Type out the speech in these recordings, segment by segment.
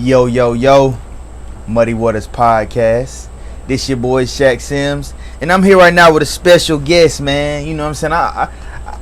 Yo, yo, yo, Muddy Waters Podcast. This your boy Shaq Sims, and I'm here right now with a special guest, man. You know what I'm saying?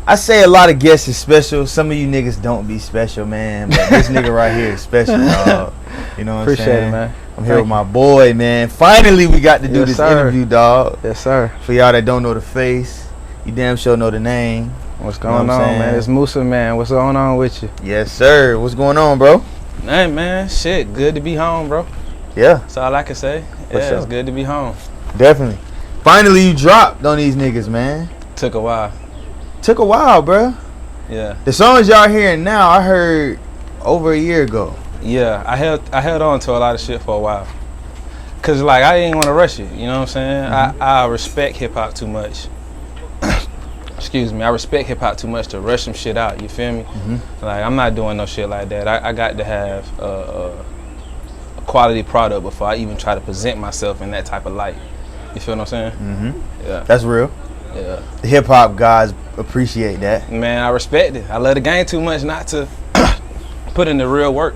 I say a lot of guests is special. Some of you niggas don't be special, man. But this nigga right here is special, dog. You know what I'm saying? Appreciate it, man. I'm here with my boy, man. Finally, we got to do this interview, dog. Yes, sir. For y'all that don't know the face, you damn sure know the name. What's going on, man? It's Musaman. What's going on with you? Yes, sir. What's going on, bro? Hey, man. Shit. Good to be home, bro. Yeah. That's all I can say. Yeah, it's good to be home. Definitely. Finally, you dropped on these niggas, man. Took a while. Took a while, bro. Yeah. The songs y'all hearing now, I heard over a year ago. Yeah, I held on to a lot of shit for a while. Cause like I didn't want to rush it. You know what I'm saying? Mm-hmm. I respect hip hop too much. Excuse me. I respect hip hop too much to rush some shit out. You feel me? Mm-hmm. Like I'm not doing no shit like that. I got to have a quality product before I even try to present myself in that type of light. You feel what I'm saying? Mm-hmm. Yeah. That's real. Yeah. The hip hop guys appreciate that. Man, I respect it. I love the game too much not to put in the real work,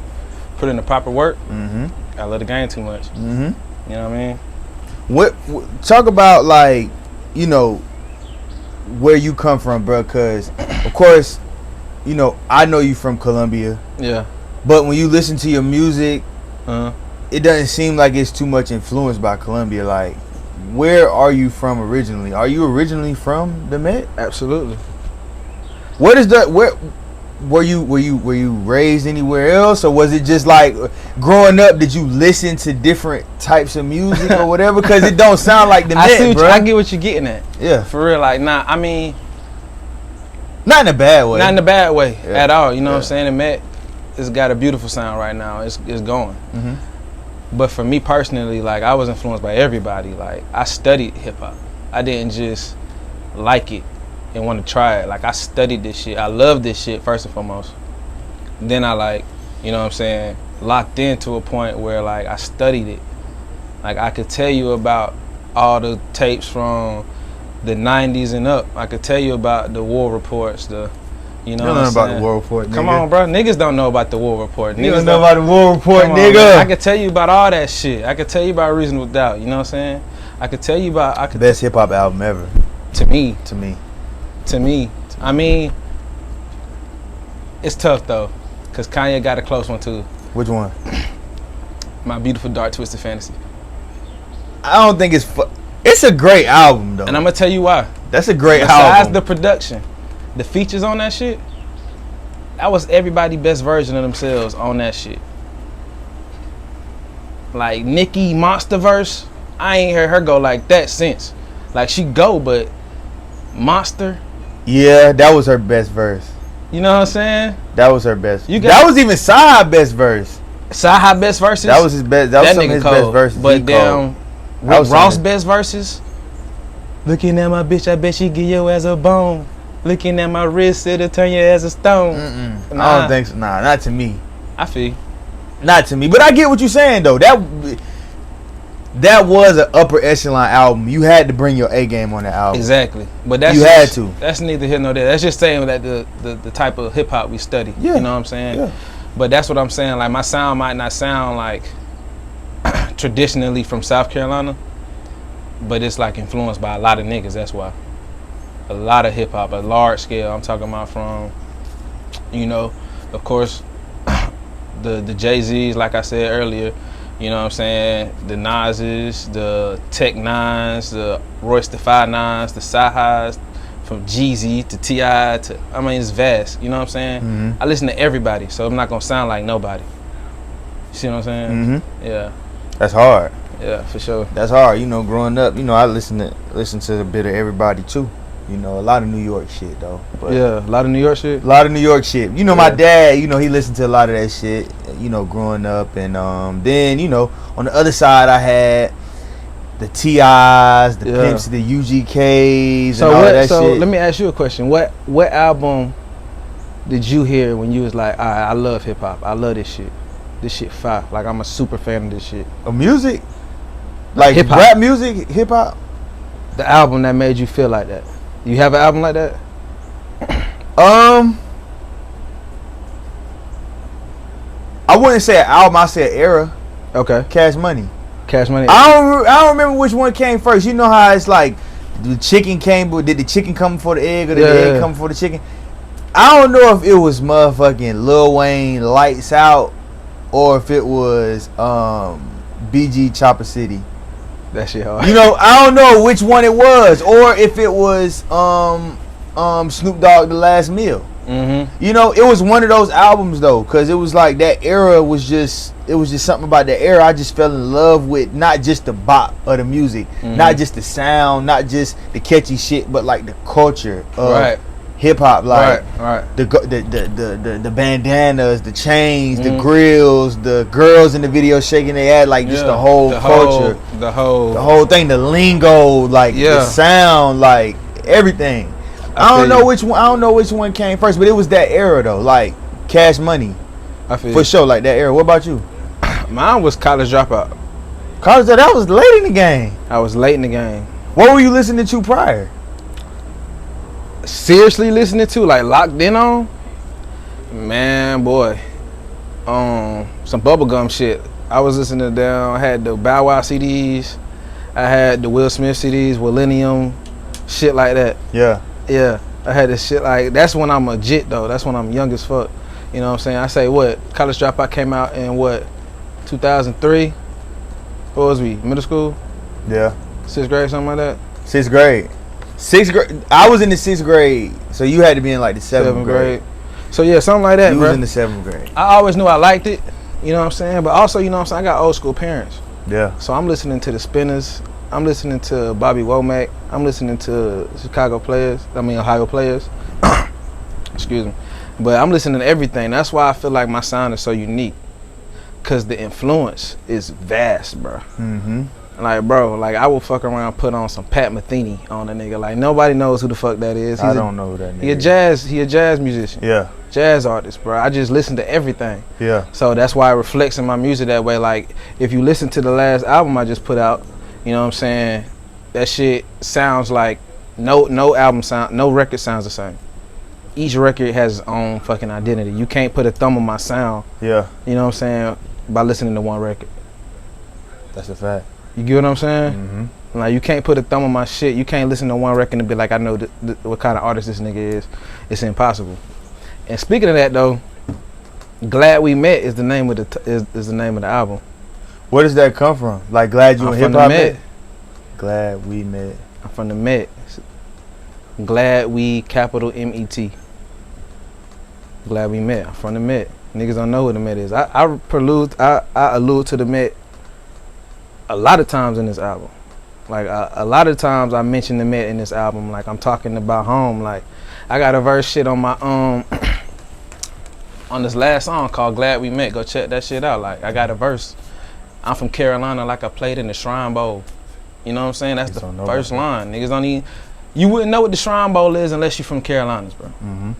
put in the proper work. Mm-hmm. I love the game too much. Mm-hmm. You know what I mean? What talk about, like, you know, where you come from, bro? Cause of course, you know, I know you from Colombia. Yeah. But when you listen to your music, Uh-huh. it doesn't seem like it's too much influenced by Colombia. Like, where are you from originally? Are you originally from the Met? Absolutely. What is that? Where were you raised anywhere else, or was it just like growing up? Did you listen to different types of music or whatever? Because it don't sound like the Met, bro. I get what you're getting at. Yeah, for real. Like, nah. I mean, not in a bad way. Not in a bad way at all. You know Yeah. what I'm saying? The Met, it's got a beautiful sound right now. It's going. Mm-hmm. But for me personally, like, I was influenced by everybody. Like, I studied hip hop. I didn't just like it and want to try it. Like, I studied this shit. I love this shit first and foremost. Then I, like, you know what I'm saying, locked into a point where, like, I studied it. Like, I could tell you about all the tapes from the 90s and up. I could tell you about the war reports, you know what I'm saying? About the war report, nigga. Come on, bro. Niggas don't know about the war report. You Niggas don't know about the war report, nigga. Man. I could tell you about all that shit. I could tell you about Reasonable Doubt. You know what I'm saying? I could tell you about... Best hip hop album ever. To me. I mean, it's tough though, cause Kanye got a close one too. Which one? My Beautiful Dark Twisted Fantasy. I don't think it's a great album though. And I'm gonna tell you why. That's a great album. Besides album. the production, the features on that shit, that was everybody's best version of themselves on that shit. Like Nicki Monsterverse, I ain't heard her go like that since. Like, she go, but Monster. Yeah, that was her best verse. You know what I'm saying? That was her best. That was even Sah's best verse. Sah's best verses? That was his best. That was some of his best verses. But damn, Rick Ross' best verses? Looking at my bitch, I bet she give your ass a bone. Looking at my wrist, it'll turn your ass a stone. Nah. I don't think so. Nah, not to me. I feel. Not to me. But I get what you're saying, though. That was an upper echelon album. You had to bring your A game on the album. Exactly. But that's had to. That's neither here nor there. That's just saying that the type of hip hop we study. Yeah. You know what I'm saying? Yeah. But that's what I'm saying. Like, my sound might not sound like traditionally from South Carolina, but it's like influenced by a lot of niggas. That's why. A lot of hip hop, a large scale. I'm talking about from, you know, of course, the Jay-Z's, like I said earlier. You know what I'm saying? The Nas's, the Tech Nines, the Royce the 5'9's, the Sahas, from Jeezy to T.I. to, I mean, it's vast. You know what I'm saying? Mm-hmm. I listen to everybody, so I'm not going to sound like nobody. You see what I'm saying? Mm-hmm. Yeah. That's hard. Yeah, for sure. That's hard. You know, growing up, you know, I listen to a bit of everybody, too. You know, a lot of New York shit, though. But yeah, a lot of New York shit? A lot of New York shit. You know, my dad, you know, he listened to a lot of that shit, you know, growing up. And then, you know, on the other side, I had the T.I.'s, the Pimps, the UGKs, and all that shit. So let me ask you a question. What album did you hear when you was like, all right, I love hip-hop. I love this shit. This shit fire. Like, I'm a super fan of this shit. Of music? Like hip-hop. Rap music? Hip-hop? The album that made you feel like that. You have an album like that? I wouldn't say an album. I said era. Okay. Cash Money. Cash Money. I don't remember which one came first. You know how it's like the chicken came, but did the chicken come before the egg or did the egg come before the chicken? I don't know if it was motherfucking Lil Wayne Lights Out or if it was BG Chopper City. That shit hard. You know, I don't know which one it was, or if it was Snoop Dogg The Last Meal. Mm-hmm. You know, it was one of those albums though, cause it was like that era was just something about that era. I just fell in love with not just the bop of the music, not just the sound, not just the catchy shit, but like the culture of hip hop, like the bandanas, the chains, the grills, the girls in the video shaking their ass, like just the whole culture, the whole thing, the lingo, like the sound, like everything. I don't know which one came first, but it was that era though, like Cash Money. I feel for sure, like that era. What about you? Mine was College Dropout. College Dropout, that was late in the game. I was late in the game. What were you listening to prior? Seriously listening to, like locked in on? Man, boy. Some bubblegum shit. I was listening to I had the Bow Wow CDs. I had the Will Smith CDs, Millennium, shit like that. Yeah, I had this shit like, that's when I'm legit though. That's when I'm young as fuck. You know what I'm saying? I say what? College Dropout came out in what? 2003? What was we? Middle school? Yeah. 6th grade, something like that? 6th grade. 6th grade. I was in the 6th grade, so you had to be in like the 7th grade. So yeah, something like that, you bro. was in the 7th grade. I always knew I liked it. You know what I'm saying? But also, you know what I'm saying? I got old school parents. Yeah. So I'm listening to the Spinners. I'm listening to Bobby Womack. I'm listening to Ohio players. Excuse me. But I'm listening to everything. That's why I feel like my sound is so unique. Cause the influence is vast, bro. Mm-hmm. Like, bro, like I will fuck around, put on some Pat Metheny on a nigga. Like nobody knows who the fuck that is. I don't know who that nigga is. He a jazz musician. Yeah. Jazz artist, bro. I just listen to everything. Yeah. So that's why it reflects in my music that way. Like if you listen to the last album I just put out, you know what I'm saying? That shit sounds like no record sounds the same. Each record has its own fucking identity. You can't put a thumb on my sound. Yeah. You know what I'm saying? By listening to one record. That's a fact. You get what I'm saying? Mm-hmm. Like you can't put a thumb on my shit. You can't listen to one record and be like, I know what kind of artist this nigga is. It's impossible. And speaking of that though, Glad We Met is the name of is the name of the album. Where does that come from? Like Glad You and Hip Hop Met? Glad We Met. I'm from the Met. Glad We capital MET. Glad We Met. I'm from the Met. Niggas don't know who the Met is. I allude to the Met a lot of times in this album. Like a lot of times I mention the Met in this album. Like I'm talking about home. Like I got a verse shit on my on this last song called Glad We Met. Go check that shit out. Like I got a verse. I'm from Carolina, like I played in the Shrine Bowl. You know what I'm saying? That's the first line. Niggas don't even, you wouldn't know what the Shrine Bowl is unless you're from Carolinas, bro. Mm-hmm.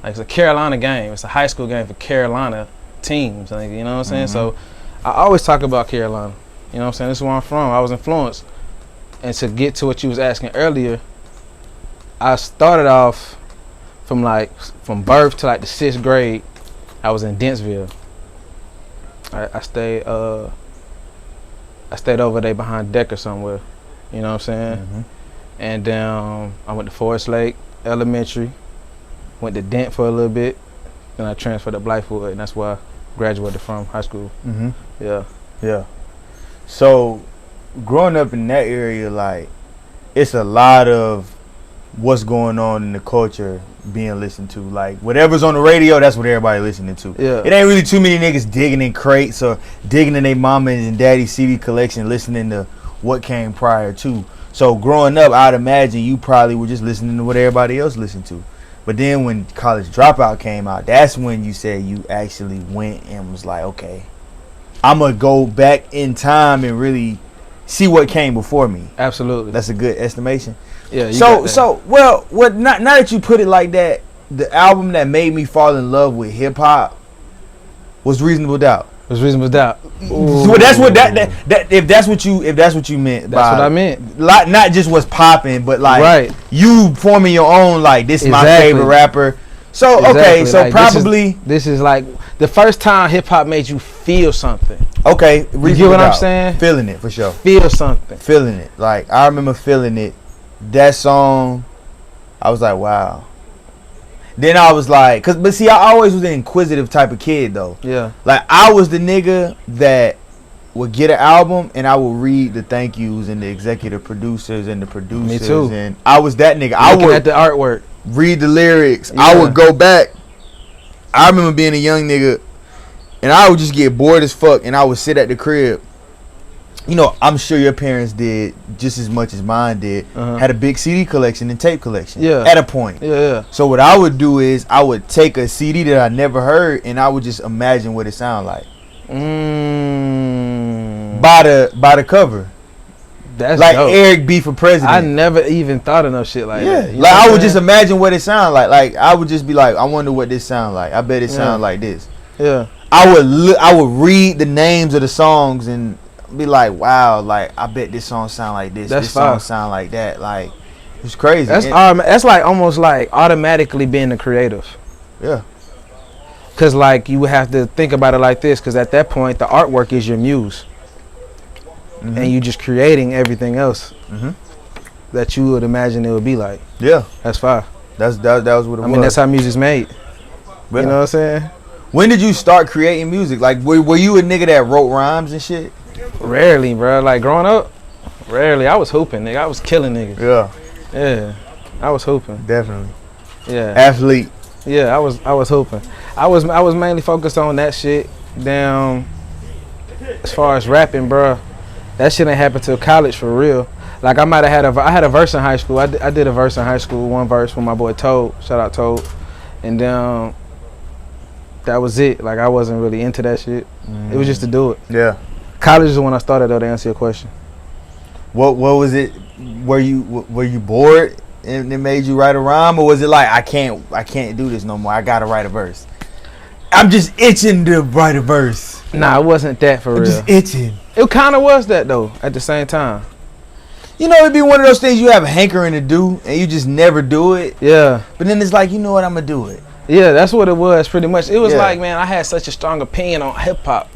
Like it's a Carolina game. It's a high school game for Carolina teams. Like, you know what I'm saying? So I always talk about Carolina. You know what I'm saying? This is where I'm from. I was influenced. And to get to what you was asking earlier, I started off from birth to like the 6th grade. I was in Dentsville. I stayed over there behind Decker somewhere. You know what I'm saying? Mm-hmm. And then I went to Forest Lake Elementary. Went to Dent for a little bit. Then I transferred to Blythewood, and that's where I graduated from high school. Mm-hmm. Yeah. Yeah. So, growing up in that area, like, it's a lot of what's going on in the culture being listened to. Like, whatever's on the radio, that's what everybody listening to. Yeah. It ain't really too many niggas digging in crates or digging in their mama and daddy CD collection, listening to what came prior to. So, growing up, I'd imagine you probably were just listening to what everybody else listened to. But then when College Dropout came out, that's when you said you actually went and was like, okay, I'm going to go back in time and really see what came before me. Absolutely. That's a good estimation. Yeah. What? Now that you put it like that, the album that made me fall in love with hip hop was Reasonable Doubt. Was Reasonable Doubt. So that's what that if that's what you meant. That's what I meant. Not just what's popping, but like you forming your own. Like this is my favorite rapper. So okay, so like, probably this is like The first time hip hop made you feel something. Okay, You get what I'm saying? Feeling it for sure. Feel something. Feeling it. Like I remember feeling it. That song, I was like, wow. Then I was like, but see, I always was an inquisitive type of kid though. Yeah. Like I was the nigga that would get an album and I would read the thank yous and the executive producers and the producers. Me too. And I was that nigga. I would would at the artwork. read the lyrics. Yeah. I would go back. I remember being a young nigga and I would just get bored as fuck and I would sit at the crib. You know, I'm sure your parents did just as much as mine did. Had a big CD collection and tape collection. Yeah. At a point. Yeah. So what I would do is I would take a CD that I never heard and I would just imagine what it sounded like. By the cover. That's like dope. Eric B for president. I never even thought of no shit like that. You know Like what I I'm would just saying? imagine what it sounded like. Like I would just be like, I wonder what this sound like. I bet it sounds like this. Yeah. I would read the names of the songs and be like, wow, like I bet this song sound like this. That's this song fire. sound like that. Like it's crazy. That's like almost like automatically being a creative. Yeah. Cause like you would have to think about it like this. Cause at that point the artwork is your muse, and you just creating everything else that you would imagine it would be like. Yeah. That's fire. That was what it was. I mean that's how music's made. Yeah. You know what I'm saying? When did you start creating music? Like were you a nigga that wrote rhymes and shit? Rarely, bro. Like growing up, rarely. I was hooping, nigga. I was killing niggas. Yeah. Yeah. I was hooping. Definitely. Yeah. Athlete. Yeah, I was hooping. I was mainly focused on that shit. Damn. As far as rapping, bro, that shit ain't happened till college for real. Like I might have I had a verse in high school. I did a verse in high school, one verse with my boy Toad. Shout out Toad. And then that was it. Like I wasn't really into that shit. It was just to do it. Yeah. College is when I started though, to answer your question. What was it? Were you bored and it made you write a rhyme, or was it like I can't do this no more? I gotta write a verse. I'm just itching to write a verse. Nah, it wasn't that for I'm real. just itching. It kind of was that though. At the same time. You know, it'd be one of those things you have a hankering to do and you just never do it. Yeah. But then it's like, you know what, I'm gonna do it. Yeah, that's what it was pretty much. It was like, man, I had such a strong opinion on hip hop.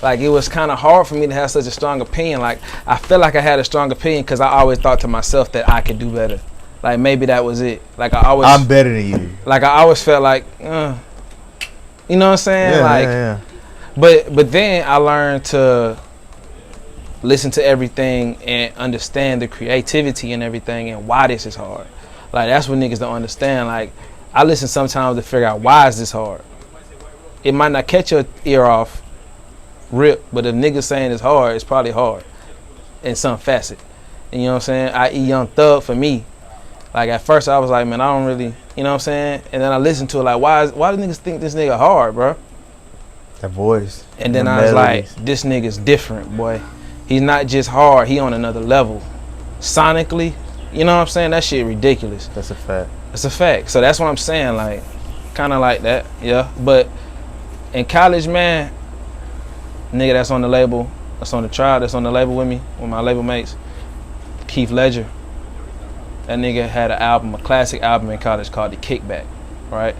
Like it was kind of hard for me to have such a strong opinion. Like I felt like I had a strong opinion because I always thought to myself that I could do better. Like maybe that was it. Like I'm better than you. Like I always felt like, you know what I'm saying? Yeah, like, yeah. But then I learned to listen to everything and understand the creativity and everything and why this is hard. Like that's what niggas don't understand. Like I listen sometimes to figure out why is this hard. It might not catch your ear off rip, but if niggas saying it's hard, it's probably hard in some facet. And you know what I'm saying? I.e. Young Thug for me. Like at first I was like, man, I don't really, you know what I'm saying? And then I listened to it like, why do niggas think this nigga hard, bro? That voice. And then I was like, this nigga's different, boy. He's not just hard, he on another level. Sonically, you know what I'm saying? That shit ridiculous. That's a fact. It's a fact. So that's what I'm saying, like, kind of like that, yeah. But in college, man, nigga that's on the label, that's on the trial, that's on the label with me, with my label mates, Keith Ledger. That nigga had an album, a classic album in college called The Kickback, right?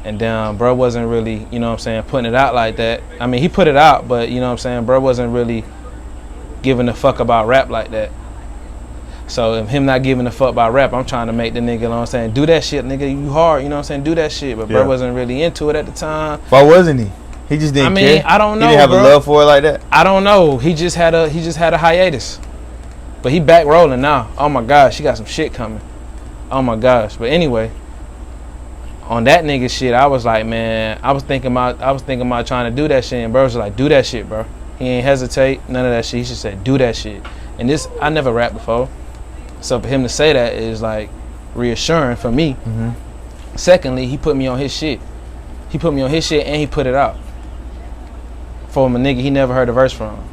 And then bro wasn't really, you know what I'm saying, putting it out like that. I mean, he put it out, but you know what I'm saying, bro wasn't really giving a fuck about rap like that. So if him not giving a fuck about rap, I'm trying to make the nigga, you know what I'm saying, do that shit, nigga, you hard, you know what I'm saying, do that shit. But bro wasn't really into it at the time. Why wasn't he? He just didn't care. I don't know. He didn't have bro. a love for it like that. I don't know. He just had a hiatus. But he back rolling now. Oh my gosh, he got some shit coming. Oh my gosh. But anyway, on that nigga shit, I was like, man, I was thinking about trying to do that shit, and bro was like, do that shit, bro. He ain't hesitate, none of that shit. He just said, do that shit. And this, I never rapped before. So for him to say that is like reassuring for me. Secondly, he put me on his shit. He put me on his shit and he put it out. From a nigga he never heard a verse from.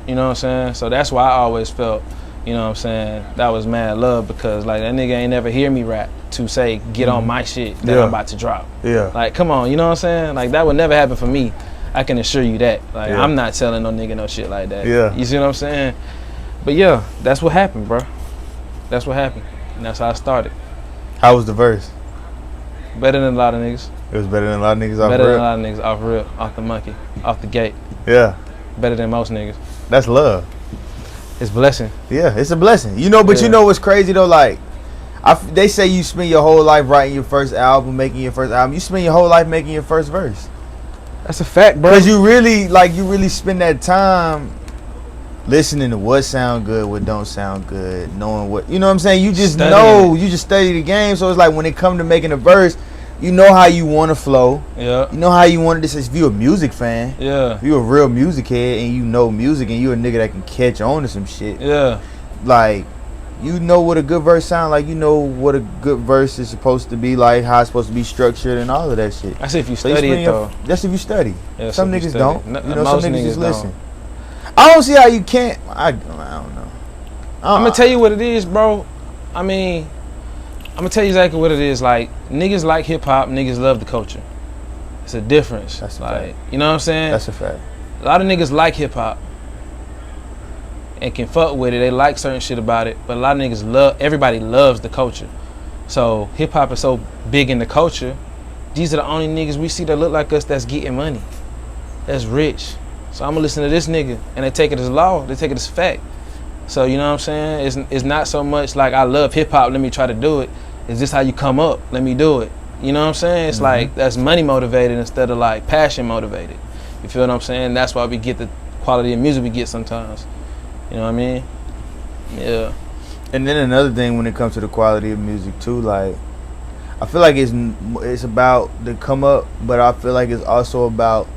You know what I'm saying? So that's why I always felt, you know what I'm saying, that was mad love, because like that nigga ain't never hear me rap to say get on my shit that I'm about to drop. Like come on, you know what I'm saying? Like that would never happen for me. I can assure you that. Like I'm not telling no nigga no shit like that. You see what I'm saying? But yeah, that's what happened, bro. That's what happened. And that's how I started. How was the verse? Better than a lot of niggas. It was better than a lot of niggas off Better rip. than a lot of niggas off rip, off the monkey, off the gate. Yeah, Better than most niggas. that's love. It's a blessing. Yeah, it's a blessing. You know, but Yeah. you know what's crazy though? Like, they say you spend your whole life writing your first album, making your first album. You spend your whole life making your first verse. That's a fact, bro. Because you really spend that time listening to what sound good, what don't sound good, knowing what, you know what I'm saying? You just Studying it. you just study the game. So it's like when it come to making a verse, you know how you want to flow. Yeah. You know how you want this. If you're a music fan, Yeah. if you're a real music head and you know music and you're a nigga that can catch on to some shit, Yeah. like, you know what a good verse sound like. You know what a good verse is supposed to be like, how it's supposed to be structured and all of that shit. That's if you So you study spend it though. That's if you study. Yeah, Some so if you niggas study. don't. No, You know, most some niggas niggas just don't. listen. I don't see how you can't. I don't know. I'm gonna tell you what it is, bro. I mean, I'm gonna tell you exactly what it is. Like, niggas like hip hop, niggas love the culture. It's a difference. That's a like, fact. you know what I'm saying? That's a fact. A lot of niggas like hip hop and can fuck with it. They like certain shit about it, but a lot of niggas everybody loves the culture. So hip hop is so big in the culture. These are the only niggas we see that look like us that's getting money, that's rich. So I'm gonna listen to this nigga, and they take it as law. They take it as fact. So you know what I'm saying? It's not so much like I love hip hop. Let me try to do it. Is this how you come up? Let me do it. You know what I'm saying? It's like that's money motivated instead of like passion motivated. You feel what I'm saying? That's why we get the quality of music we get sometimes. You know what I mean? Yeah. And then another thing when it comes to the quality of music too, like, I feel like it's about the come up, but I feel like it's also about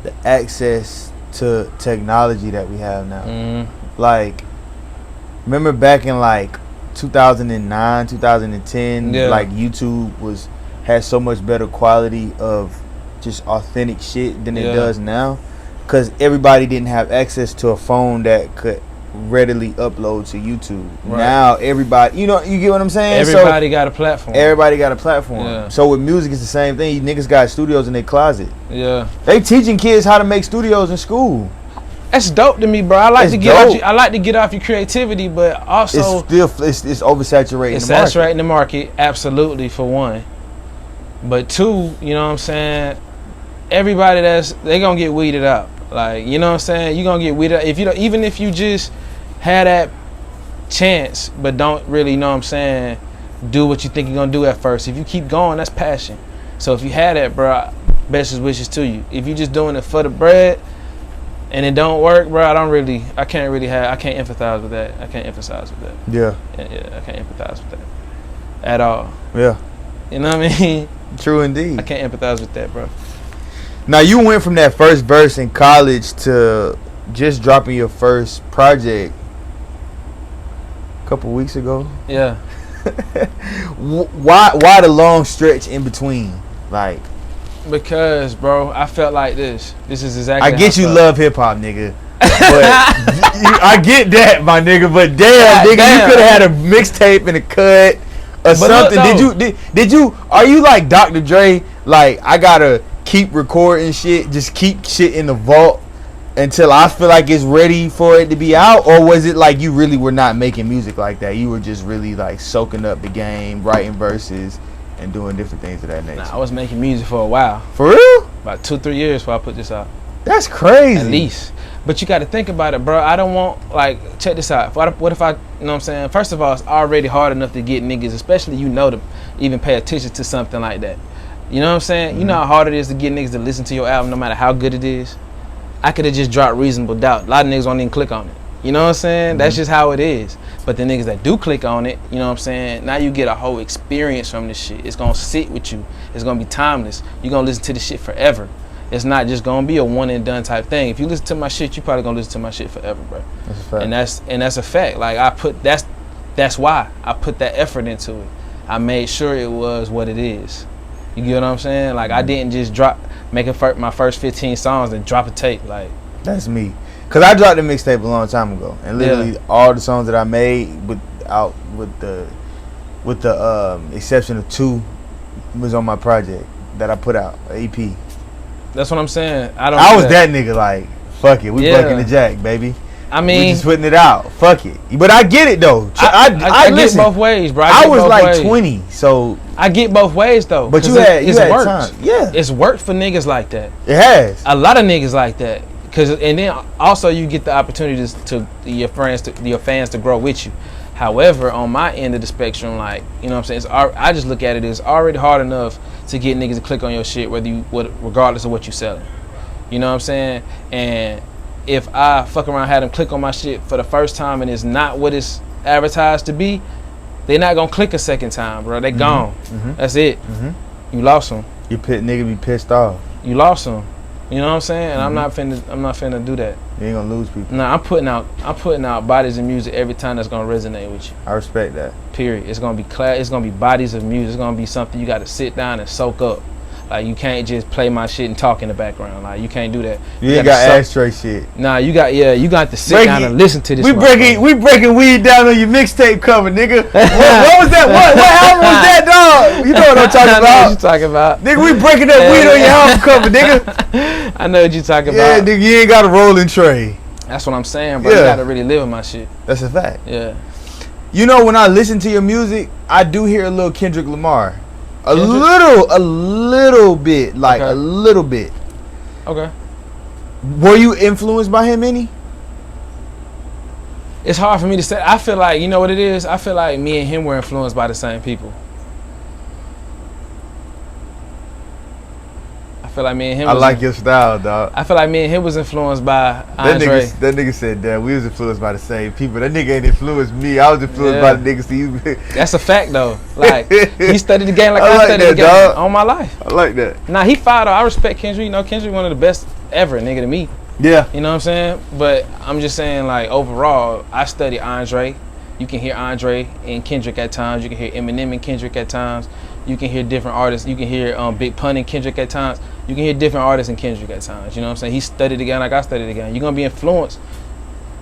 the access to technology that we have now. Mm-hmm. Like, remember back in like 2009, 2010, Yeah. like YouTube had so much better quality of just authentic shit than it Yeah. does now, because everybody didn't have access to a phone that could readily upload to YouTube. Right. Now everybody, you get what I'm saying? Everybody got a platform. Everybody got a platform. Yeah. So with music, it's the same thing. You niggas got studios in their closet. Yeah. They teaching kids how to make studios in school. That's dope to me, bro. I like It's to get off. dope. I like to get off your creativity, but also It's oversaturating. it's the market. saturating the market. Absolutely, for one. But two, you know what I'm saying? Everybody they gonna get weeded out. Like, you know what I'm saying? You gonna get weeded out. If you don't, even if you just had that chance, but don't really, you know what I'm saying, do what you think you're gonna do at first. If you keep going, that's passion. So if you had that, bro, best wishes to you. If you just doing it for the bread and it don't work, bro, I can't empathize with that. I can't emphasize with that. Yeah. Yeah, I can't empathize with that at all. Yeah. You know what I mean? True indeed. I can't empathize with that, bro. Now you went from that first verse in college to just dropping your first project a couple weeks ago. Yeah. Why the long stretch in between? Like, Because, bro, I felt like this. This is exactly I get how you felt. love hip hop, nigga. But I get that, my nigga. But damn, God nigga, damn. you could have had a mixtape and a cut or something. look, Did you? Are you like Dr. Dre? Like, I gotta keep recording shit, just keep shit in the vault until I feel like it's ready for it to be out? Or was it like you really were not making music like that? You were just really like soaking up the game, writing verses, and doing different things of that nature? Nah, I was making music for a while. For real? About 2-3 years before I put this out. That's crazy. At least. But you got to think about it, bro. I don't want, like, check this out. What if I, you know what I'm saying? First of all, it's already hard enough to get niggas, especially to even pay attention to something like that. You know what I'm saying? Mm-hmm. You know how hard it is to get niggas to listen to your album no matter how good it is? I could have just dropped Reasonable Doubt. A lot of niggas won't even click on it. You know what I'm saying? Mm-hmm. That's just how it is. But the niggas that do click on it, you know what I'm saying? Now you get a whole experience from this shit. It's going to sit with you. It's going to be timeless. You're going to listen to this shit forever. It's not just going to be a one and done type thing. If you listen to my shit, you probably going to listen to my shit forever, bro. That's a fact. And that's a fact. Like, that's why I put that effort into it. I made sure it was what it is. You get what I'm saying? Like, I didn't just my first 15 songs and drop a tape. Like, That's me. Cause I dropped the mixtape a long time ago, and literally all the songs that I made with the exception of 2 was on my project that I put out, an EP. that's what I'm saying. I was that nigga, like, fuck it, we Yeah. bucking the jack, baby. I we mean, just putting it out. Fuck it. But I get it though. I get listen. both ways, bro. I was both like ways. 20, so I get both ways though. but you had worked. time. Yeah, It's worked for niggas like that. it has. A lot of niggas like that. And then also you get the opportunity to your fans to grow with you. However, on my end of the spectrum, like, you know what I'm saying, I just look at it as already hard enough to get niggas to click on your shit, regardless of what you selling. You know what I'm saying? And if I fuck around, had them click on my shit for the first time and it's not what it's advertised to be, they're not gonna click a second time, bro. They gone. That's it. You lost them. Nigga be pissed off. You lost them. You know what I'm saying? And I'm not finna do that. You ain't gonna lose people. Nah, I'm putting out bodies of music every time that's gonna resonate with you. I respect that. Period. It's gonna be it's gonna be bodies of music. It's gonna be something you gotta sit down and soak up. Like, you can't just play my shit and talk in the background. Like, you can't do that. You ain't got ashtray shit. Nah, you got to sit down and listen to this. We breaking weed down on your mixtape cover, nigga. What was that? What album was that, dog? You know what I'm talking about. I know what you talking about. Nigga, we breaking that weed on your album cover, nigga. I know what you talking Yeah, about. nigga, you ain't got a rolling tray. That's what I'm saying, bro. You gotta really live with my shit. That's a fact. Yeah. You know, when I listen to your music, I do hear a little Kendrick Lamar. A little bit. Like, Okay. a little bit. Okay. Were you influenced by him any? It's hard for me to say. I feel like, you know what it is? I feel like me and him were influenced by the same people. I feel like me and him. I like your style, dog. I feel like me and him was influenced by Andre. That nigga said that we was influenced by the same people. That nigga ain't influenced me. I was influenced by the niggas you. That's a fact though. Like, he studied the game like I I like studied that, the game dog. all my life. I like that. Nah, he fired though. I respect Kendrick. You know, Kendrick one of the best ever, nigga, to me. Yeah. You know what I'm saying? But I'm just saying, like, overall, I study Andre. You can hear Andre and Kendrick at times. You can hear Eminem and Kendrick at times. You can hear different artists. You can hear Big Pun and Kendrick at times. You can hear different artists in Kendrick at times. You know what I'm saying? He studied the game like I studied the game. You're going to be influenced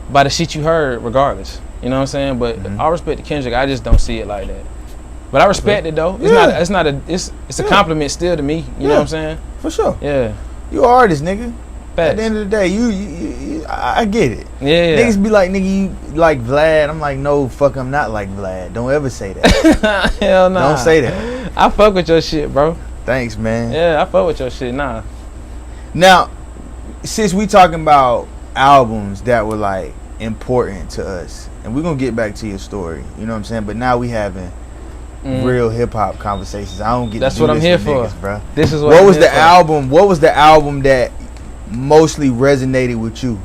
by the shit you heard regardless. You know what I'm saying? But I respect the Kendrick. I just don't see it like that. But I respect it though. It's a compliment still to me. You know what I'm saying? For sure. Yeah. You an artist, nigga. Facts. At the end of the day, you I get it. Yeah. Niggas be like, nigga, you like Vlad. I'm like, no, fuck, I'm not like Vlad. Don't ever say that. Hell nah. Don't say that. I fuck with your shit, bro. Thanks, man. Yeah, I fuck with your shit. Nah. Now, since we talking about albums that were like important to us, and we're gonna get back to your story, you know what I'm saying? But now we having real hip hop conversations. I don't get. That's to do what I'm this here with for, niggas, bro. This is what was the album? What was the album that mostly resonated with you?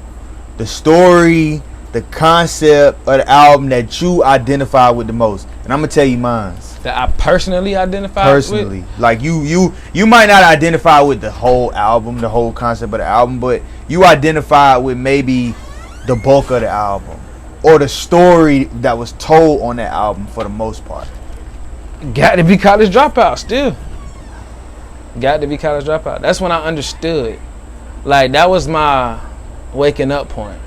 The story, the concept of the album that you identify with the most. And I'm gonna tell you mine. That I personally identify with? Like you might not identify with the whole album, the whole concept of the album, but you identify with maybe the bulk of the album or the story that was told on that album for the most part. Got to be College Dropout still. Got to be College Dropout. That's when I understood. Like, that was my waking up point.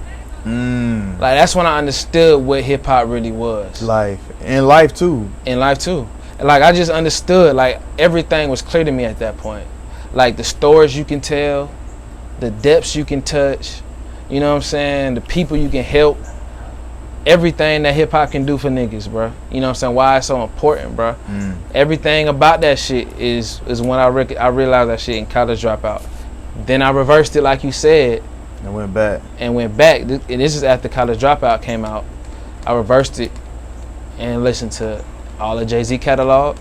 Like, that's when I understood what hip hop really was. Life. And life too. In life too. Like, I just understood, like, everything was clear to me at that point. Like, the stories you can tell, the depths you can touch, you know what I'm saying, the people you can help, everything that hip hop can do for niggas, bro. You know what I'm saying, why it's so important, bro. Everything about that shit is when I realized that shit in College Dropout. Then I reversed it like you said. And went back. And this is after College Dropout came out. I reversed it and listened to all the Jay-Z catalog,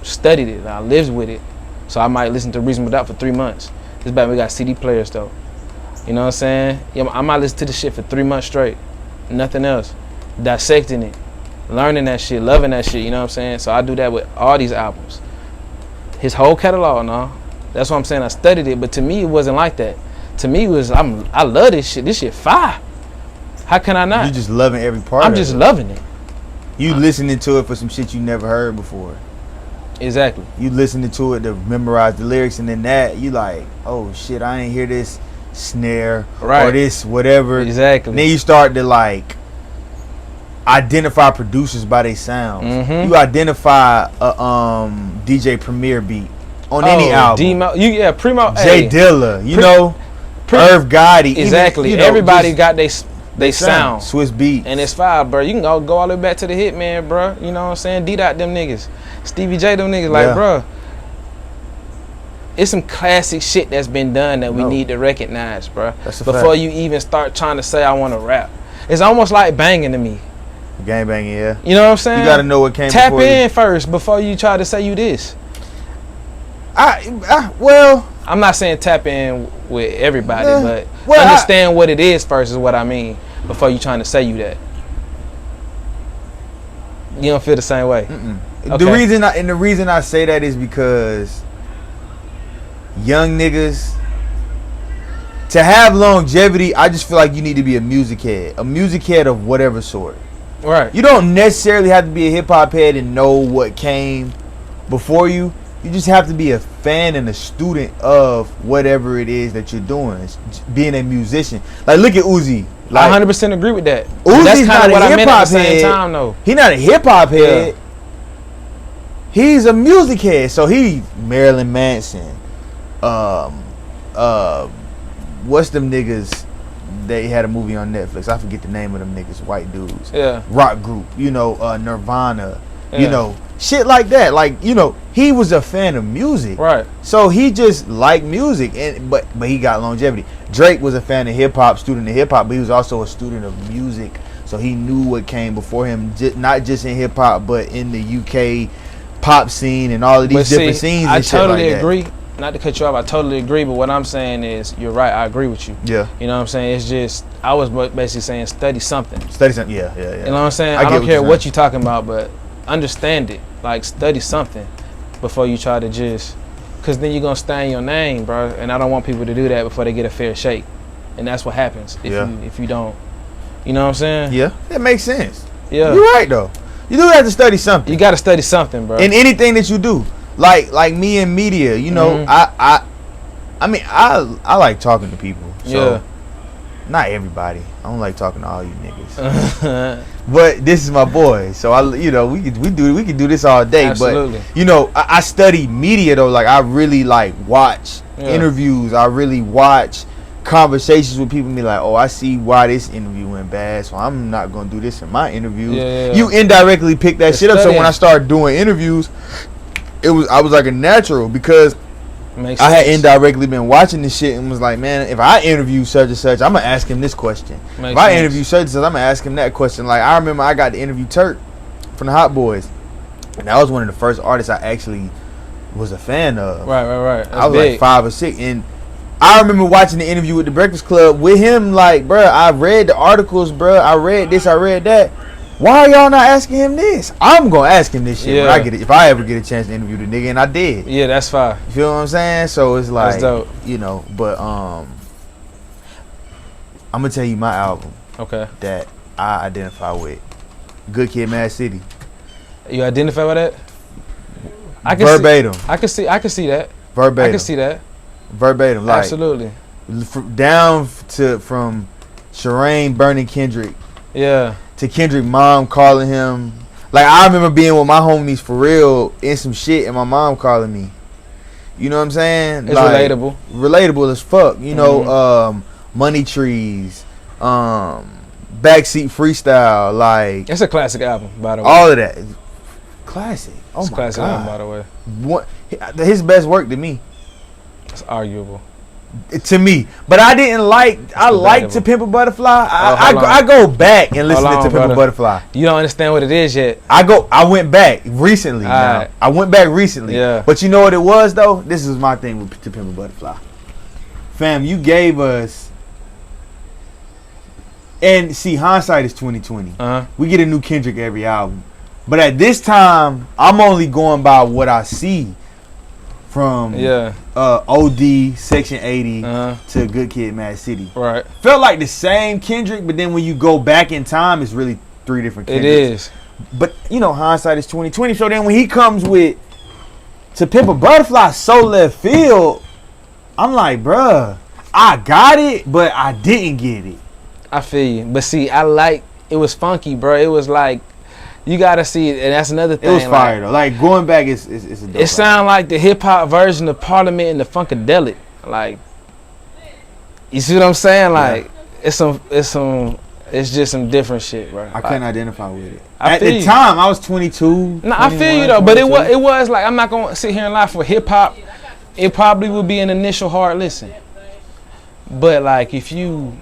studied it, and I lived with it. So I might listen to Reasonable Doubt for 3 months. This back we got CD players though. You know what I'm saying? Yeah, I might listen to the shit for 3 months straight. Nothing else. Dissecting it, learning that shit, loving that shit, you know what I'm saying? So I do that with all these albums. His whole catalog, no. That's what I'm saying. I studied it, but to me it wasn't like that. To me it was I love this shit. This shit fire. How can I not? You just loving every part I'm of just it. loving it. You listening to it for some shit you never heard before. Exactly. You listening to it to memorize the lyrics, and then that you like, oh shit, I ain't hear this snare or this whatever. Exactly. And then you start to like identify producers by their sounds. You identify a DJ Premier beat on any album. Primo. Jay Dilla, you know, Irv Gotti. Exactly. Even, you know, everybody got they they sound. Swiss beat. And it's fire, bro. You can go all the way back to the Hitman, bro. You know what I'm saying? D-Dot them niggas. Stevie J them niggas. Like, bro, it's some classic shit that's been done that we need to recognize, bro. Before you even start trying to say I want to rap. It's almost like banging to me. Gang banging, yeah. You know what I'm saying? You gotta know what came Tap before in first before you try to say you this. Well, I'm not saying tap in with everybody, but well, understand what it is first is what I mean before you trying to say you that. You don't feel the same way. Okay. The reason I say that is because young niggas, to have longevity, I just feel like you need to be a music head of whatever sort. Right. You don't necessarily have to be a hip hop head and know what came before you. You just have to be a fan and a student of whatever it is that you're doing. It's being a musician. Like, look at Uzi. Like, I 100% agree with that. Uzi's That's not kind of what a I meant at hip-hop the same head. time, though. He's not a hip hop head. He's a music head. So he Marilyn Manson. What's them niggas? They had a movie on Netflix. I forget the name of them niggas. White dudes. Yeah. Rock group. You know, Nirvana. Yeah. You know, shit like that. Like, you know, he was a fan of music. Right. So he just liked music, but he got longevity. Drake was a fan of hip hop, student of hip hop, but he was also a student of music. So he knew what came before him, not just in hip hop, but in the UK pop scene and all of these different scenes. I and totally shit like agree. That. Not to cut you off, I totally agree. But what I'm saying is, you're right. I agree with you. Yeah. You know what I'm saying? It's just, I was basically saying study something. Study something. Yeah. You know what I'm saying? I don't care what you're talking about, but understand it. Like, study something before you try to just, because then you're gonna stain your name, bro. And I don't want people to do that before they get a fair shake. And that's what happens if you don't. You know what I'm saying? Yeah, that makes sense. Yeah, you're right though. You do have to study something. You got to study something, bro. In anything that you do, like me in media, you know, I mean, I like talking to people. So not everybody. I don't like talking to all you niggas. But this is my boy, so we could do this all day. Absolutely. But you know, I study media though. Like, I really like watch interviews. I really watch conversations with people and be like, oh, I see why this interview went bad, so I'm not gonna do this in my interviews. You indirectly pick that shit up. So when I started doing interviews, I was like a natural, because I had indirectly been watching this shit and was like, man, if I interview such and such, I'm gonna ask him this question. If I interview such and such, I'm gonna ask him that question. Like, I remember I got to interview Turk from the Hot Boys, and that was one of the first artists I actually was a fan of. Right. I was like 5 or 6, and I remember watching the interview with the Breakfast Club with him. Like, bro, I read the articles, bro. I read this, I read that. Why are y'all not asking him this? I'm gonna ask him this shit when I get it. If I ever get a chance to interview the nigga, and I did. Yeah, that's fine. You feel what I'm saying? So it's like, that's dope. You know, but I'm gonna tell you my album. Okay. That I identify with. Good Kid, Mad City. You identify with that? Verbatim. I can see that. Verbatim. I can see that. Verbatim. Like, absolutely. Down to from Sherane burning Kendrick. Yeah. To Kendrick mom calling him. Like, I remember being with my homies for real in some shit and my mom calling me. You know what I'm saying? It's like, relatable. Relatable as fuck. You know, Money Trees, Backseat Freestyle, like, it's a classic album, by the way. All of that. Classic. Oh, it's my classic God. album, by the way. What, his best work to me. It's arguable. To me, but I didn't like. I like To Pimp a Butterfly. I go back and listen to Pimp a Butterfly. You don't understand what it is yet. I went back recently. Now I went back recently. Yeah. But you know what it was though? This is my thing with To Pimp a Butterfly. Fam, you gave us. And see, hindsight is 2020. We get a new Kendrick every album, but at this time, I'm only going by what I see. From OD, Section 80 to Good Kid, Mad City. Right. Felt like the same Kendrick, but then when you go back in time, it's really 3 different Kendricks. It is. But, you know, hindsight is 2020. So then when he comes with To Pimp a Butterfly, so left field, I'm like, bruh, I got it, but I didn't get it. I feel you. But see, it was funky, bro. It was like, you gotta see it, and that's another thing. It was fire though. Like, going back is a dope. It sound like the hip hop version of Parliament and the Funkadelic. Like, you see what I'm saying? Like, it's some It's just some different shit, bro. I couldn't identify with it. I At feel the you. time, I was 22. No, I feel you though, but it was like, I'm not gonna sit here and lie, for hip hop, it probably would be an initial hard listen. But like if you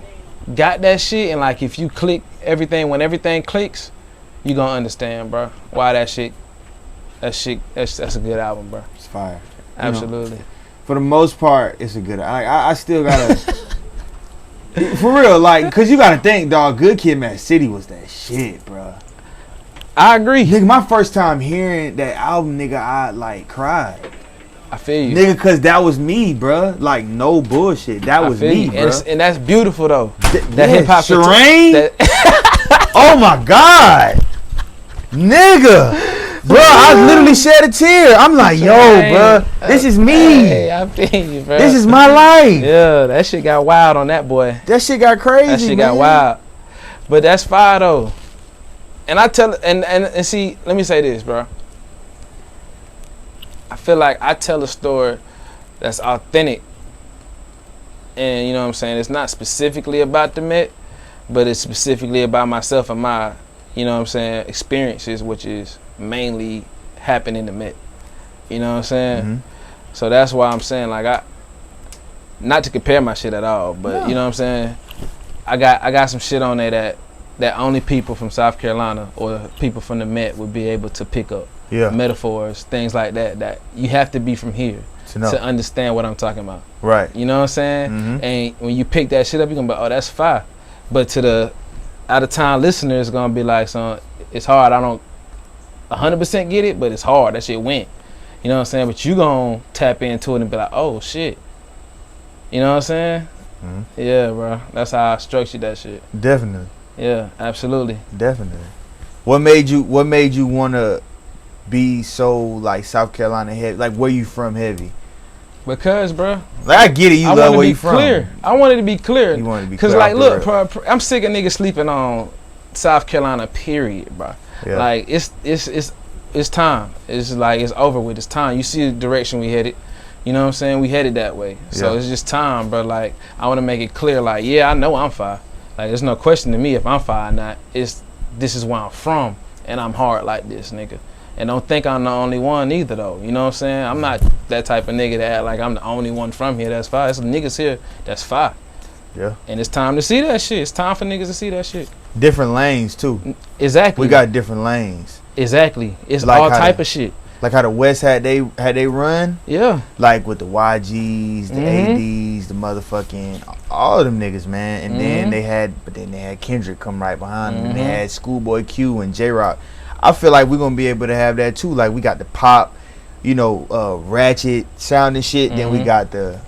got that shit and like if you click everything, when everything clicks, you gonna understand, bro, why that's a good album, bro. It's fire. Absolutely. For the most part, it's a good. I still gotta. For real, like, cause you gotta think, dog. Good Kid, Mad City was that shit, bro. I agree. Nigga, my first time hearing that album, nigga, I like cried. I feel you, nigga, cause that was me, bro. Like, no bullshit, that was me, bro. And that's beautiful though. That hip hop. Shireen. Oh my god, nigga. Bro, I literally shed a tear. I'm like, yo, bro, this is me. Hey, I feel you, bro. This is my life. Yeah, that shit got wild on that boy. That shit got crazy. That shit man. got wild. But that's fire though. And I tell and see, let me say this, bro. I feel like I tell a story that's authentic. And you know what I'm saying? It's not specifically about the Met, but it's specifically about myself and my, you know what I'm saying, experiences, which is mainly happen in the Met. You know what I'm saying? Mm-hmm. So that's why I'm saying, like, not to compare my shit at all, but no. you know what I'm saying? I got some shit on there that only people from South Carolina or people from the Met would be able to pick up. Yeah. Metaphors, things like that you have to be from here to understand what I'm talking about. Right. You know what I'm saying? Mm-hmm. And when you pick that shit up, you're gonna be, oh, that's fire. But to the out of town listener, it's gonna be like, son, it's hard. I don't 100% get it, but it's hard. That shit went. You know what I'm saying? But you gonna tap into it and be like, oh shit. You know what I'm saying? Mm-hmm. Yeah, bro. That's how I structured that shit. Definitely. Yeah, absolutely. Definitely. What made you wanna be so like South Carolina heavy? Like, where you from heavy? Because, bro, like, I get it. You love where you from. I wanted to be clear. You wanted to be clear. Cause like, look, bro, I'm sick of niggas sleeping on South Carolina. Period, bro. Yeah. Like it's time. It's like it's over with. It's time. You see the direction we headed. You know what I'm saying? We headed that way. So it's just time, bro. Like, I want to make it clear. Like, yeah, I know I'm fire. Like, there's no question to me if I'm fire or not. This is where I'm from, and I'm hard like this, nigga. And don't think I'm the only one either, though. You know what I'm saying? I'm not that type of nigga that act like I'm the only one from here that's fire. There's some niggas here that's fire. Yeah. And it's time to see that shit. It's time for niggas to see that shit. Different lanes, too. Exactly. We got different lanes. Exactly. It's like all type of shit. Like how the West had they run. Yeah. Like with the YGs, the ADs, the motherfucking all of them niggas, man. And then they had Kendrick come right behind them. And they had Schoolboy Q and J-Rock. I feel like we're gonna be able to have that too. Like, we got the pop, you know, ratchet sound and shit. Then we got the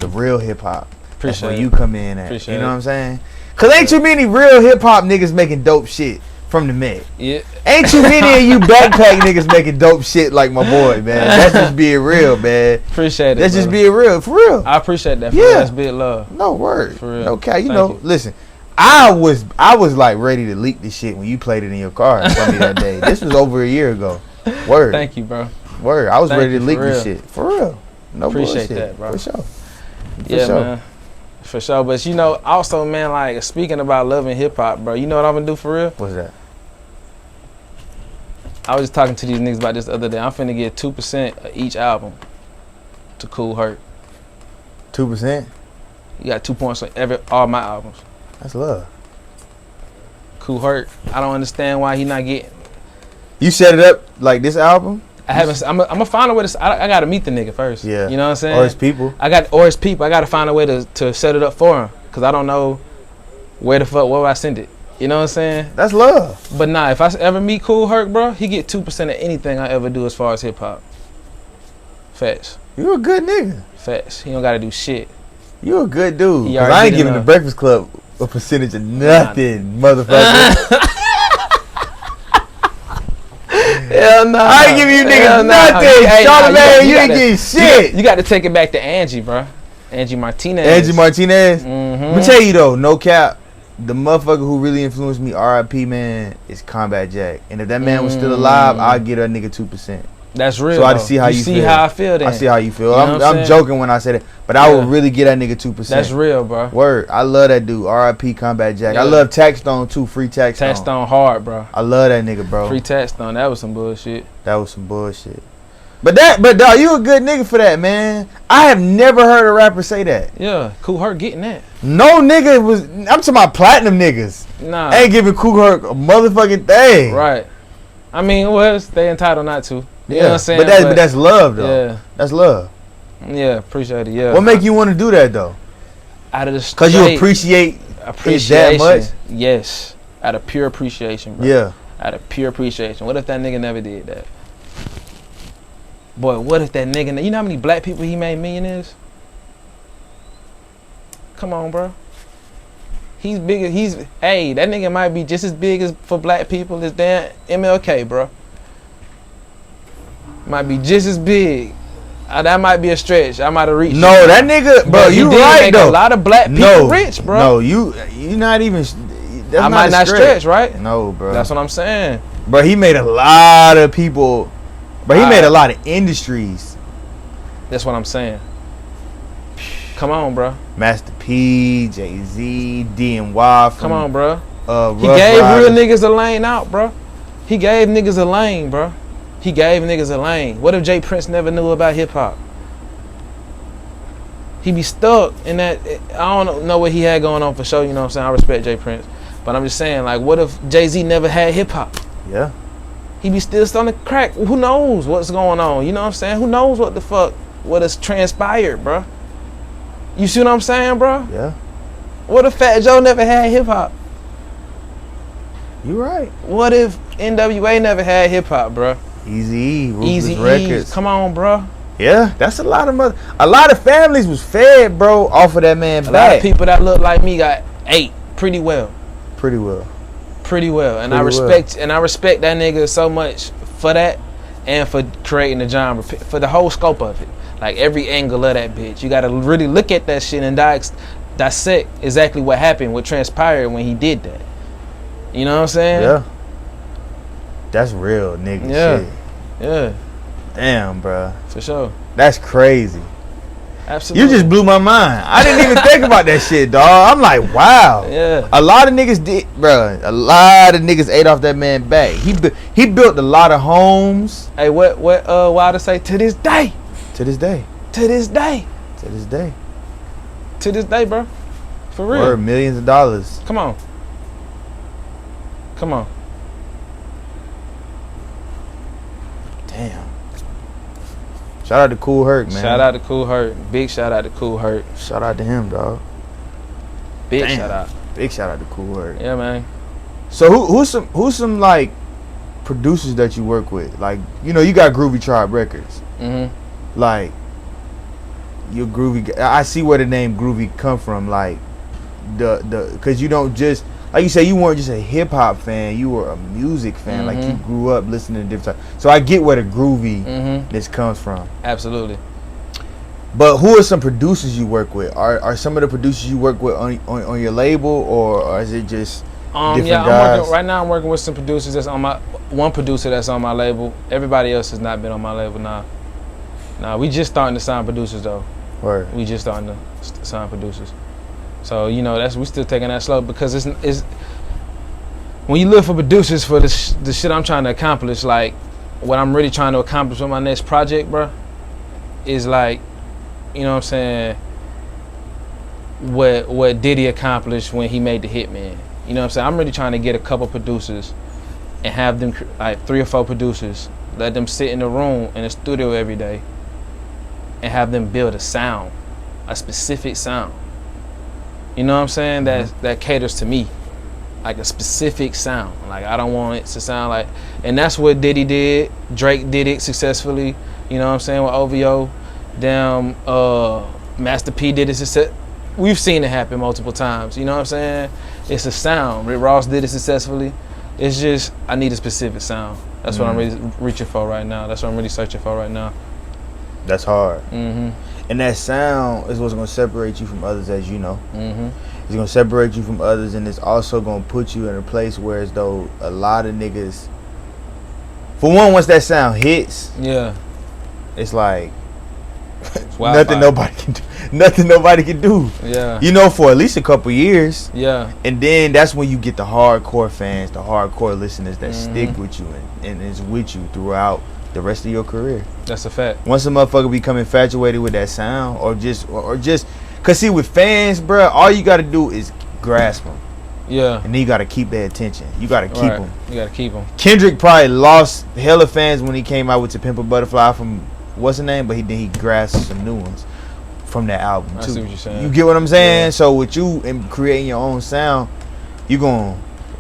real hip hop. That's where you come in at. You know what I'm saying? Cause ain't too many real hip hop niggas making dope shit from the Met. Yeah. Ain't too many of you backpack niggas making dope shit like my boy, man. That's just being real, man. Appreciate it. That's just being real, for real. I appreciate that. Yeah. That's big love. No word. For real. No cap. You know, listen. I was like ready to leak this shit when you played it in your car for me that day. This was over a year ago. Word. Thank you, bro. Word. I was ready to leak this shit. For real. No appreciate bullshit. That, bro. For sure. Man. For sure. But you know, also, man, like, speaking about loving hip hop, bro, you know what I'm gonna do for real? What's that? I was just talking to these niggas about this the other day. I'm finna get 2% of each album to Cool Herc. 2%? You got 2 points on all my albums. That's love. Cool Herc. I don't understand why he not getting. You set it up like this album? I haven't. I'm gonna find a way to. I gotta meet the nigga first. Yeah. You know what I'm saying? Or his people. I gotta find a way to set it up for him, cause I don't know where would I send it. You know what I'm saying? That's love. But nah, if I ever meet Cool Herc, bro, he get 2% of anything I ever do as far as hip hop. Facts. You a good nigga. Facts. He don't gotta do shit. You a good dude. He Cause I ain't giving the Breakfast Club a percentage of nothing, motherfucker. Hell no. I ain't giving you niggas nothing. Charlamagne, you ain't getting shit. You got to take it back to Angie, bro. Angie Martinez. Let me tell you though, no cap. The motherfucker who really influenced me, R.I.P. man, is Combat Jack. And if that man was still alive, I'd get a nigga 2%. That's real. So I though. see how you see feel. how I feel. Then I see how you feel. You know what I'm saying? joking when I say that, but I would really get that nigga 2%. That's real, bro. Word. I love that dude. R.I.P. Combat Jack. Yeah. I love Taxstone too. Free Taxstone. Taxstone hard, bro. I love that nigga, bro. Free Taxstone. That was some bullshit. That was some bullshit. But dog, you a good nigga for that, man. I have never heard a rapper say that. Yeah, Kool Herc getting that. No nigga was. I'm talking about platinum niggas. Nah. Ain't giving Kool Herc a motherfucking thing. Right. I mean, they entitled not to. You know what I'm saying? But that's love, though. Yeah. That's love. Yeah, appreciate it. Yeah. What make you want to do that, though? Out of the Because you appreciate it that much? Yes. Out of pure appreciation, bro. Yeah. Out of pure appreciation. What if that nigga never did that? Boy, what if that nigga... You know how many black people he made millionaires? Come on, bro. He's bigger. Hey, that nigga might be just as big as for black people as damn MLK, bro. Might be just as big. That might be a stretch. I might have reached. No, that nigga, bro, you right though. A lot of black people rich, bro. No, you not even. That's I might not stretch, right? No, bro. That's what I'm saying. Bro, he made a lot of people. Bro, he made a lot of industries. That's what I'm saying. Come on, bro. Master P, Jay-Z, DNY. Come on, bro. He Rough gave Riders. real niggas a lane out, bro. He gave niggas a lane, bro. He gave niggas a lane. What if Jay Prince never knew about hip hop? He be stuck in that. I don't know what he had going on for sure. You know what I'm saying? I respect Jay Prince, but I'm just saying, like, what if Jay-Z never had hip hop? Yeah. He be still on the crack. Who knows what's going on? You know what I'm saying? Who knows what the fuck what has transpired, bro? You see what I'm saying, bro? Yeah. What if Fat Joe never had hip hop? You right. What if NWA never had hip hop, bro? Easy Easy Records. Come on, bro. Yeah, that's a lot of families was fed, bro, off of that man. A lot of people that look like me got ate pretty well. Pretty well. And I respect that nigga so much for that, and for creating the genre, for the whole scope of it. Like every angle of that bitch, you gotta really look at that shit and dissect exactly what happened, what transpired when he did that. You know what I'm saying? Yeah. That's real nigga shit. Yeah. Damn, bro. For sure. That's crazy. Absolutely. You just blew my mind. I didn't even think about that shit, dog. I'm like, wow. Yeah. A lot of niggas did, bro. A lot of niggas ate off that man back. He built a lot of homes. Hey, what Wilder say? To this day. To this day. To this day. To this day. To this day, bro. For real. Word, millions of dollars. Come on. Come on. Damn. Shout out to Kool Herc, man. Shout out to Kool Herc. Big shout out to Kool Herc. Shout out to him, dog. Big Damn. shout out. Big shout out to Kool Herc. Yeah, man. So who's some like producers that you work with? Like, you know, you got Groovy Tribe Records. Mm-hmm. Like, your Groovy. I see where the name Groovy come from. Like, because you don't just, like you say, you weren't just a hip hop fan. You were a music fan. Like, you grew up listening to different types. So I get where the groovy this comes from. Absolutely. But who are some producers you work with? Are some of the producers you work with on your label, or is it just different guys? Right now I'm working with some producers one producer that's on my label. Everybody else has not been on my label now. Nah, we just starting to sign producers though. Word. We just starting to sign producers. So, you know, we still taking that slow, because it's when you look for producers for the shit I'm trying to accomplish, like what I'm really trying to accomplish with my next project, bro, is like, you know what I'm saying, what Diddy accomplished when he made the Hitman. You know what I'm saying? I'm really trying to get a couple producers and have them, like 3 or 4 producers, let them sit in the room in the studio every day and have them build a sound, a specific sound. You know what I'm saying? That caters to me, like a specific sound. Like, I don't want it to sound like, and that's what Diddy did. Drake did it successfully. You know what I'm saying, with OVO. Damn, Master P did it. We've seen it happen multiple times. You know what I'm saying? It's a sound. Rick Ross did it successfully. It's just, I need a specific sound. That's what I'm really reaching for right now. That's what I'm really searching for right now. That's hard. And that sound is what's going to separate you from others, as you know. It's going to separate you from others, and it's also going to put you in a place where, as though a lot of niggas For one, once that sound hits, Yeah. it's like It's nothing wildfire. nobody can do. Nothing nobody can do. Yeah. You know, for at least a couple years. Yeah. And then that's when you get the hardcore fans, the hardcore listeners that Mm-hmm. stick with you and is with you throughout the rest of your career. That's a fact. Once a motherfucker become infatuated with that sound, or just cause see, with fans, bruh, all you gotta do is grasp them, Yeah. and then you gotta keep their attention. You gotta keep them. You gotta keep them. Kendrick probably lost hella fans when he came out with "To Pimp a Butterfly" from what's the name, but he grasped some new ones from that album too. I see what you're saying. You get what I'm saying? Yeah. So with you and creating your own sound, you gonna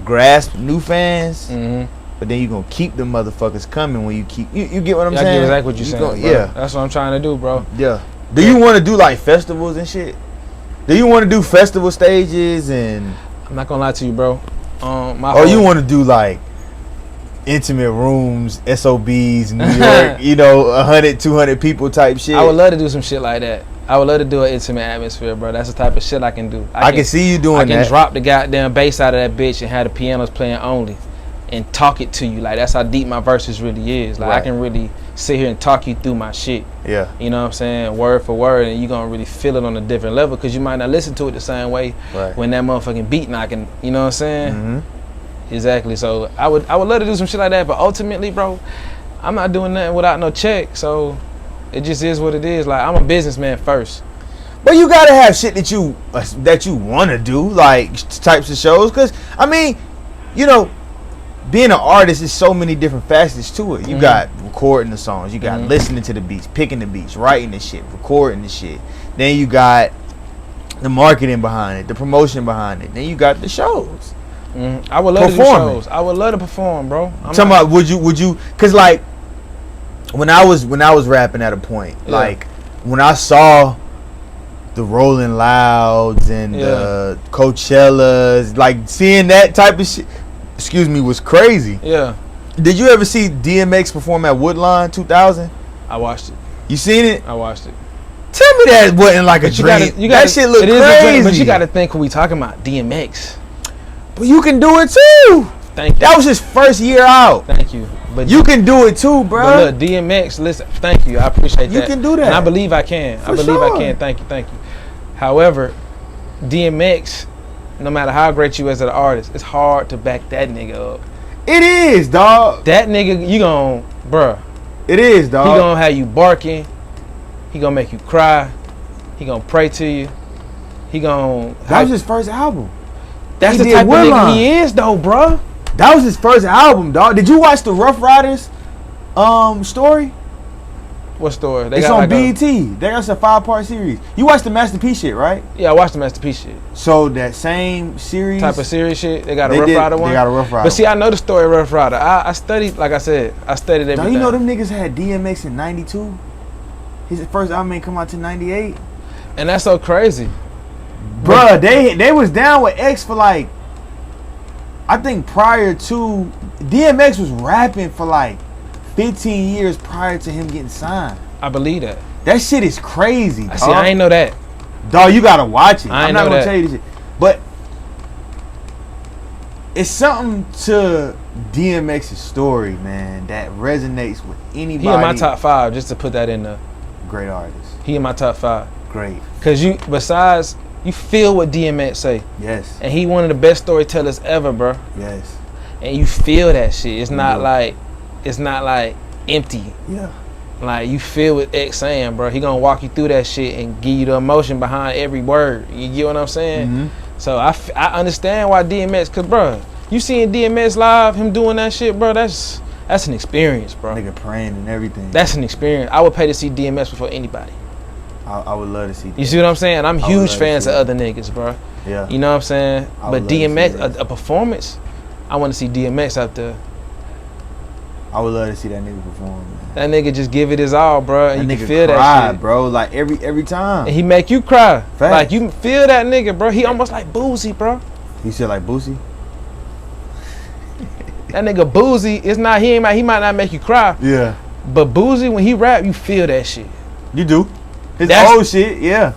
grasp new fans, Mm-hmm. but then you gonna keep the motherfuckers coming when you keep. You get what I'm I saying? get exactly what you're saying. Gonna, Bro. yeah, That's what I'm trying to do, bro. yeah. Do you want to do like festivals and shit? Do you want to do festival stages and? I'm not gonna lie to you, bro. Or you want to do like intimate rooms, SOBs, New York, 100, 200 people type shit? I would love to do some shit like that. I would love to do an intimate atmosphere, bro. That's the type of shit I can do. I can see you doing I can that. drop the goddamn bass out of that bitch and have the pianos playing only, and talk it to you. Like, that's how deep my verses really is. Like, Right. I can really sit here and talk you through my shit. Yeah, You know what I'm saying? Word for word, and you gonna really feel it on a different level, because you might not listen to it the same way right. when that motherfucking beat knocking. You know what I'm saying? Mm-hmm. Exactly. So I would love to do some shit like that, but ultimately, bro, I'm not doing nothing without no check. So it just is what it is. Like, I'm a businessman first. But you gotta have shit that you want to do, like types of shows. Cause I mean, being an artist is so many different facets to it. You Mhm. got recording the songs, you got Mhm. listening to the beats, picking the beats, writing the shit, recording the shit. Then you got the marketing behind it, the promotion behind it. Then you got the shows. I would love to do Performing. shows. I would love to perform, bro. I'm Talking not- about would you? Cause like when I was rapping at a point, Yeah. like when I saw the Rolling Louds and the Coachellas, like seeing that type of shit, was crazy. Yeah, Did you ever see DMX perform at Woodlawn 2000? I watched it. You seen it? I watched it. Tell me that wasn't like a But dream. That shit look it is a dream, crazy. but you got to think who we talking about. DMX. But you can do it too. Thank you. That was his first year out. Thank you. But You can do it too, bro. But look, DMX, listen, thank you. I appreciate You that. can do that. And I believe I can. For I believe I sure. can. Thank you. However, DMX, no matter how great you as an artist, it's hard to back that nigga up. It is, dog. That nigga, you gon', bruh, It is, he dog. gonna have you barking. He gonna make you cry. He gonna pray to you. He gonna... That was his first album. That's he the did type of nigga Woodlawn. he is, though, bruh. That was his first album, dog. Did you watch the Rough Riders story? What story? They It's got on like BET. That's a 5-part series. You watched the Master P shit, right? Yeah, I watched the Master P shit. So that same series Type of serious shit. They got a they Rough did- Rider one. They got a Rough Rider. But see, I know the story of Rough Rider. I studied, like I said, I studied everything. Don't you know them niggas had DMX in '92? His first album ain't come out till '98. And that's so crazy. Bruh, they was down with X for like, I think prior to, DMX was rapping for like 15 years prior to him getting signed. I believe that. That shit is crazy, I dog. see. I ain't know that. Dog, you gotta watch it. I I'm ain't not know gonna that. tell you this shit. But it's something to DMX's story, man, that resonates with anybody. He in my top 5, just to put that in there. Great artist. He in my top 5. Great. Cause you feel what DMX say, Yes. and he one of the best storytellers ever, bro. Yes. And you feel that shit. It's not do. like empty. Yeah. Like, you feel what X saying, bro. He gonna walk you through that shit and give you the emotion behind every word. You get what I'm saying? Mhm. So I understand why DMX, cause bro, you seeing DMX live, him doing that shit, bro. That's an experience, bro. Nigga praying and everything. That's an experience. I would pay to see DMX before anybody. I would love to see that. You see what I'm saying? I'm I would huge love to fans see of that. other niggas, bro. Yeah. You know what I'm saying? I would But love to see DMX, that. a performance, I want to see DMX out there. I would love to see that nigga perform, man. That nigga just give it his all, bro, and That you nigga can feel cry, that shit. bro. Like every time. And he make you cry. Facts. Like, you feel that nigga, bro. He almost like Boozy, bro. You said like Boosie? That nigga Boozy, it's not he might not make you cry, Yeah. but Boozy, when he rap, you feel that shit. You do. His That's- old shit, yeah.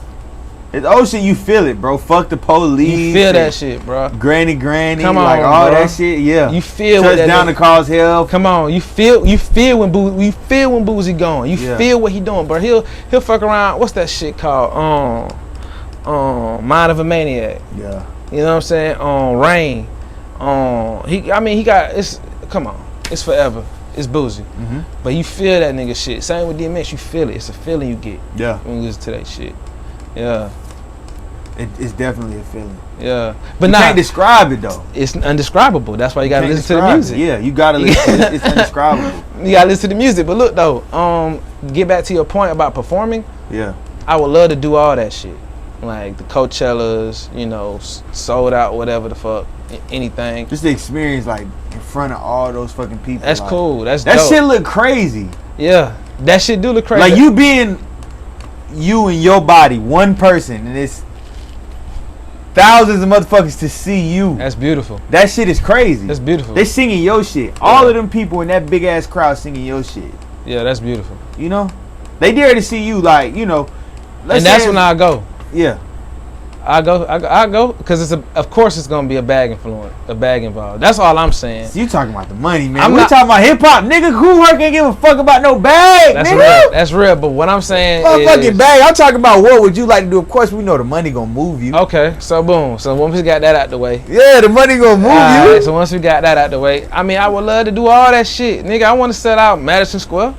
It's ocean. You feel it, bro. Fuck the police. You feel that shit, bro. Granny, Come on, like all bro. that shit. Yeah. You feel Touch what down to cause hell. Come on, you feel when Boozy going. You feel what he doing, bro. He'll fuck around. What's that shit called? Mind of a Maniac. Yeah. You know what I'm saying? Rain. He got it's. Come on, it's forever. It's Boozy. Mm-hmm. But you feel that nigga shit. Same with DMX. You feel it. It's a feeling you get. Yeah. When you listen to that shit. Yeah. It's definitely a feeling. Yeah. But you can't describe it though. It's undescribable. That's why you gotta listen to the music. Yeah, you gotta listen. It's indescribable. You gotta listen to the music. But look though, get back to your point about performing. Yeah. I would love to do all that shit. Like the Coachellas, you know, sold out, whatever the fuck, anything. Just the experience, like in front of all those fucking people. That's like, cool. That dope. Shit look crazy. Yeah, that shit do look crazy. Like you being you and your body, one person, and it's thousands of motherfuckers to see you. That's beautiful. That shit is crazy. That's beautiful. They singing your shit. Yeah. All of them people in that big ass crowd singing your shit. Yeah, that's beautiful. You know, they dare to see you, like, you know. And that's when I go. Yeah. I go because of course it's gonna be a bag involved. That's all I'm saying. You talking about the money, man? We talking about hip hop, nigga. Who can't give a fuck about no bag, that's nigga? Real. That's real. But what I'm saying fucking bag. I'm talking about what would you like to do? Of course, we know the money gonna move you. Okay, so boom. So once we got that out the way, yeah, the money gonna move you. Right, so once we got that out the way, I mean, I would love to do all that shit, nigga. I want to sell out Madison Square.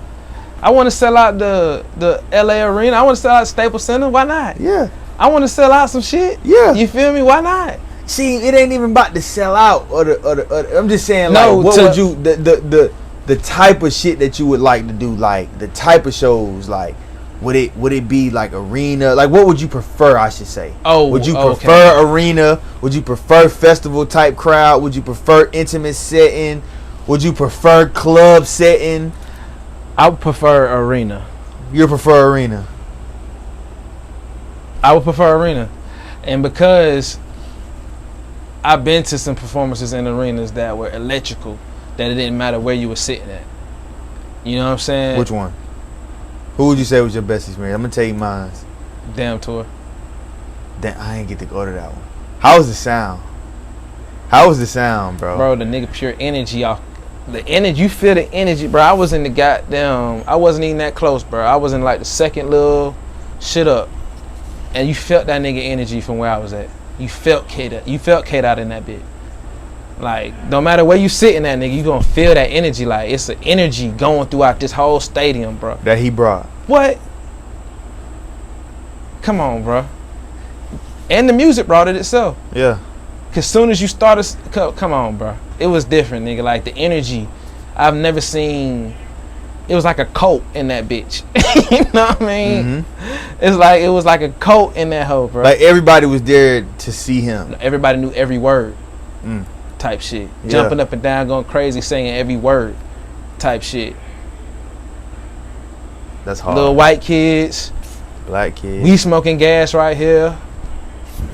I want to sell out the LA Arena. I want to sell out Staples Center. Why not? Yeah. I want to sell out some shit. Yeah. You feel me? Why not? See, it ain't even about to sell out or the I'm just saying, like, what would you the type of shit that you would like to do, like the type of shows, like would it be like arena? Like what would you prefer, I should say? Oh, would you prefer arena? Would you prefer festival type crowd? Would you prefer intimate setting? Would you prefer club setting? I would prefer arena. You prefer arena? I would prefer arena, and because I've been to some performances in arenas that were electrical, that it didn't matter where you were sitting at. You know what I'm saying? Which one? Who would you say was your best experience? I'm gonna tell you mine. Damn Tour. Damn, I ain't get to go to that one. How was the sound? How was the sound, bro? Bro, the nigga pure energy off. The energy, you feel the energy, bro. I was in the goddamn. I wasn't even that close, bro. I was in like the second little shit up. And you felt that nigga energy from where I was at. You felt K-Dot. You felt K-Dot in that bit. Like, no matter where you sitting at, nigga, you gonna feel that energy. Like, it's an energy going throughout this whole stadium, bro. That he brought. What? Come on, bro. And the music brought it itself. Yeah. Cause soon as you started, come on, bro. It was different, nigga. Like, the energy, I've never seen. It was like a cult in that bitch. You know what I mean? Mm-hmm. It was like a cult in that hoe, bro. Like everybody was there to see him. Everybody knew every word. Type shit. Yeah. Jumping up and down, going crazy, singing every word. Type shit. That's hard. Little white kids. Black kids. We smoking gas right here.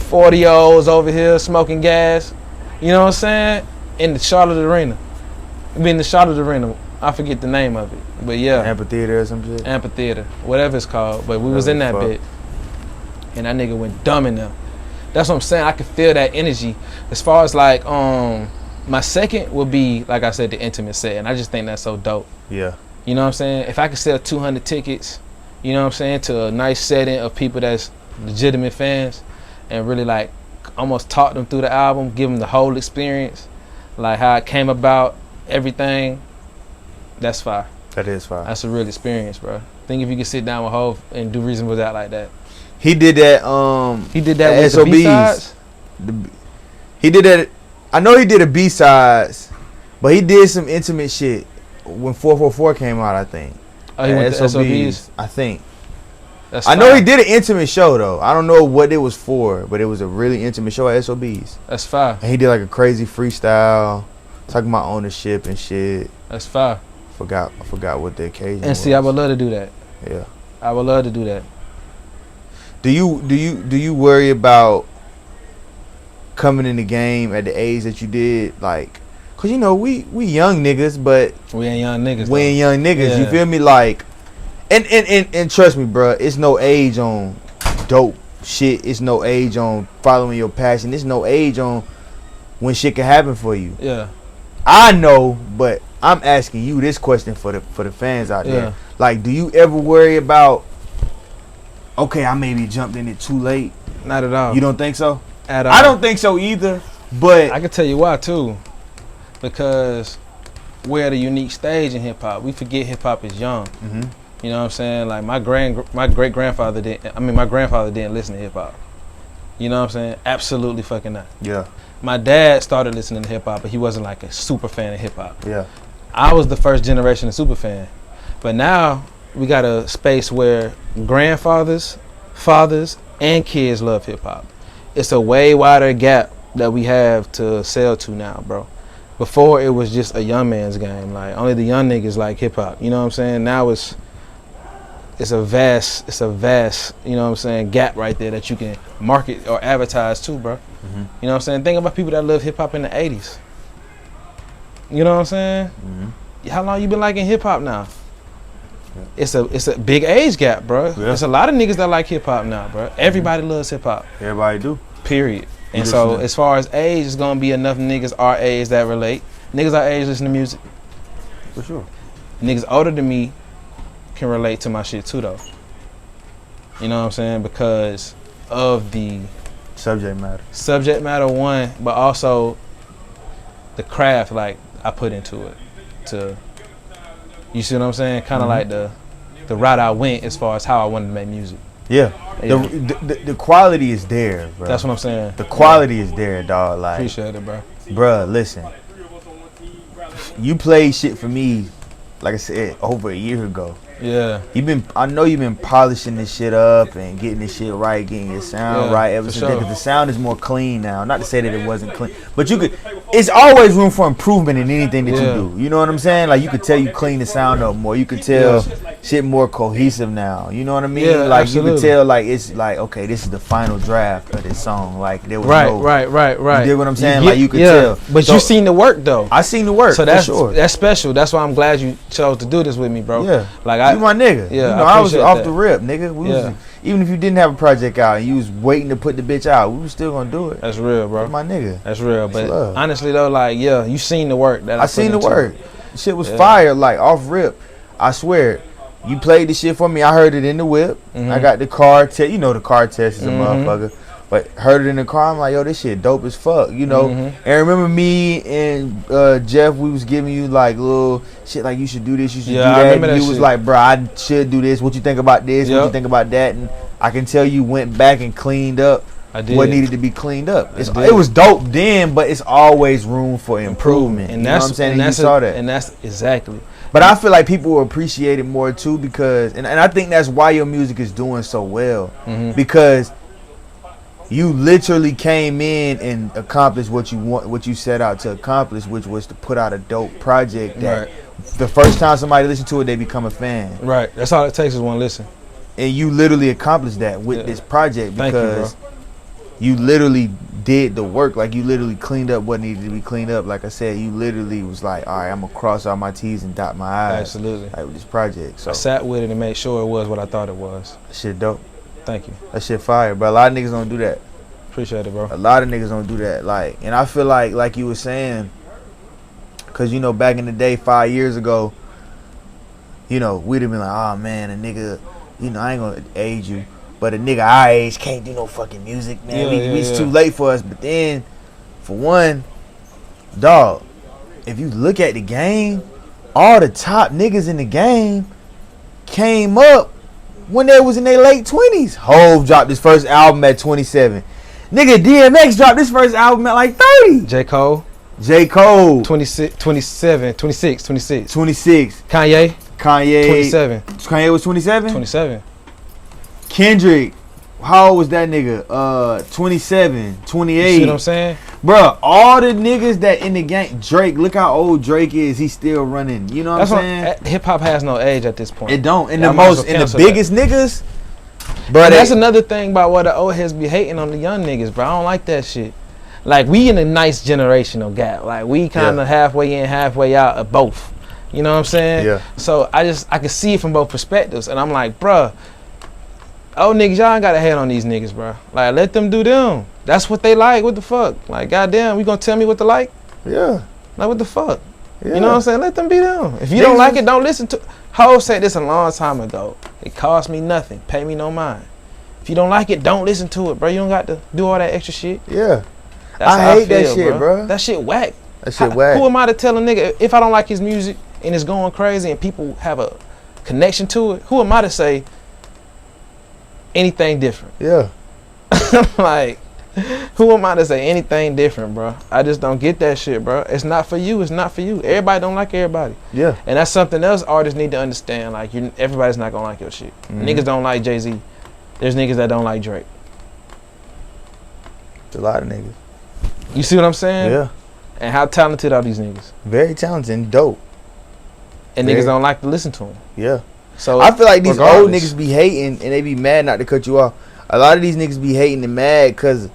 40-year-olds over here smoking gas. You know what I'm saying? In the Charlotte Arena. In the Charlotte Arena. I forget the name of it, but yeah. Amphitheater or some shit? Amphitheater, whatever it's called. But we was in that bit. And that nigga went dumb in there. That's what I'm saying. I could feel that energy. As far as like, my second would be, like I said, the intimate set. And I just think that's so dope. Yeah. You know what I'm saying? If I could sell 200 tickets, you know what I'm saying, to a nice setting of people that's legitimate fans and really like almost talk them through the album, give them the whole experience, like how it came about, everything. That's fire. That is fire. That's a real experience, bro. Think if you could sit down with Hov and do Reasonable Doubt like that. He did that. He did that with SOBs. the B-sides? He did that. I know he did a B-sides, but he did some intimate shit when 444 came out, I think. Oh, he went to SOBs? I think. That's I know he did an intimate show, though. I don't know what it was for, but it was a really intimate show at SOBs. That's fire. And he did like a crazy freestyle, talking about ownership and shit. That's fire. I forgot what the occasion was. And see, I would love to do that. Yeah. I would love to do that. Do you worry about coming in the game at the age that you did? Like, cause you know we young niggas, but we ain't young niggas. We ain't young niggas. Yeah. You feel me? Like, and trust me, bro, it's no age on dope shit. It's no age on following your passion. It's no age on when shit can happen for you. Yeah. I know, but I'm asking you this question for the fans out there. Like, do you ever worry about, okay, I maybe jumped in it too late? Not at all. You don't think so? At all. I don't think so either, but I can tell you why too. Because we're at a unique stage in hip hop. We forget hip hop is young. Mm-hmm. You know what I'm saying? Like my great grandfather my grandfather didn't listen to hip hop. You know what I'm saying? Absolutely fucking not. Yeah. My dad started listening to hip hop, but he wasn't like a super fan of hip hop. Yeah. I was the first generation of super fan. But now we got a space where grandfathers, fathers, and kids love hip hop. It's a way wider gap that we have to sell to now, bro. Before it was just a young man's game. Like only the young niggas like hip hop. You know what I'm saying? Now it's a vast, you know what I'm saying, gap right there that you can market or advertise to, bro. Mm-hmm. You know what I'm saying? Think about people that love hip hop in the 80s. You know what I'm saying? Mm-hmm. How long you been liking hip hop now? Yeah. It's a big age gap, bro. Yeah. There's a lot of niggas that like hip hop now, bro. Everybody loves hip hop. Everybody do. Period. And so as far as age, it's gonna be enough niggas our age that relate. Niggas our age listen to music. For sure. Niggas older than me can relate to my shit too, though. You know what I'm saying? Because of the Subject matter one, but also the craft like I put into it. You see what I'm saying? Kind of like the route I went as far as how I wanted to make music. Yeah. The quality is there, bro. That's what I'm saying. The quality is there, dog. Like, appreciate it, bro. Bruh, listen. You played shit for me, like I said, over a year ago. Yeah. I know you've been polishing this shit up and getting this shit right, getting your sound right ever since then. Because the sound is more clean now. Not to say that it wasn't clean, but it's always room for improvement in anything that you do. You know what I'm saying? Like you could tell you clean the sound up more. You could tell shit more cohesive now. You know what I mean? Yeah, like absolutely. you could tell like it's like, okay, this is the final draft of this song. Like there was right. You dig what I'm saying? Like you could tell. But so, you seen the work though. I seen the work. So that's for sure. That's special. That's why I'm glad you chose to do this with me, bro. Yeah. Like you my nigga. Yeah. You know, I was off the rip, nigga. We was, even if you didn't have a project out and you was waiting to put the bitch out, we was still gonna do it. That's real, bro. You're my nigga. That's real. But honestly though, like you seen the work that I seen the work. Shit was fire, like off rip. I swear. You played the shit for me. I heard it in the whip. Mm-hmm. I got the car test. You know the car test is a motherfucker. But heard it in the car. I'm like, yo, this shit dope as fuck. You know. And remember me and Jeff, we was giving you like little shit like you should do this, you should do that. I remember And that you was shit. like, bro, I should do this. What you think about this? What you think about that? And I can tell you went back and cleaned up what needed to be cleaned up. It was dope then, but it's always room for improvement. And you know what I'm saying? And you saw that. And that's exactly. But I feel like people will appreciate it more too because, and I think that's why your music is doing so well, because you literally came in and accomplished what you set out to accomplish, which was to put out a dope project that the first time somebody listens to it, they become a fan. Right. That's all it takes is one listen. And you literally accomplished that with this project because you literally did the work. Like you literally cleaned up what needed to be cleaned up. Like I said, you literally was like, all right, I'm gonna cross all my T's and dot my I's. Absolutely. Like with this project. So I sat with it and made sure it was what I thought it was. That shit dope. Thank you. That shit fire, bro. A lot of niggas don't do that. Appreciate it, bro. A lot of niggas don't do that. Like, and I feel like you were saying, cause you know back in the day, 5 years ago, you know we'd have been like, oh man, a nigga, you know I ain't gonna age you. But a nigga our age can't do no fucking music, man. It's too late for us. But then, for one, dog, if you look at the game, all the top niggas in the game came up when they was in their late 20s. Hove dropped his first album at 27. Nigga, DMX dropped his first album at like 30. J. Cole. 26. 26. Kanye. 27. Kanye was 27? 27. Kendrick, how old was that nigga? 27, 28. You see what I'm saying? Bruh, all the niggas that in the game, Drake, look how old Drake is. He's still running. You know what I'm saying? Hip hop has no age at this point. It don't. And the biggest niggas, bro. That's another thing about what the old heads be hating on the young niggas, bro. I don't like that shit. Like we in a nice generational gap. Like we kind of halfway in, halfway out of both. You know what I'm saying? Yeah. So I can see it from both perspectives, and I'm like, bruh, oh niggas, y'all ain't gotta hate on these niggas, bro. Like, let them do them. That's what they like. What the fuck? Like, goddamn, we gonna tell me what to like? Yeah. Like, what the fuck? Yeah. You know what I'm saying? Let them be them. If you don't like it, don't listen to. Ho said this a long time ago. It cost me nothing. Pay me no mind. If you don't like it, don't listen to it, bro. You don't got to do all that extra shit. Yeah. That's I how hate feel, that shit, bro. That shit whack. That shit whack. Who am I to tell a nigga if I don't like his music and it's going crazy and people have a connection to it? Who am I to say anything different? Yeah. Like, who am I to say anything different, bro? I just don't get that shit, bro. It's not for you. It's not for you. Everybody don't like everybody. Yeah. And that's something else artists need to understand. Like, everybody's not gonna like your shit. Niggas don't like Jay-Z. There's niggas that don't like Drake. It's a lot of niggas. You see what I'm saying? Yeah. And how talented are these niggas? Very talented and dope. And niggas don't like to listen to them. Yeah. So I feel like these old regardless. niggas be hating and they be mad, not to cut you off. A lot of these niggas be hating and mad because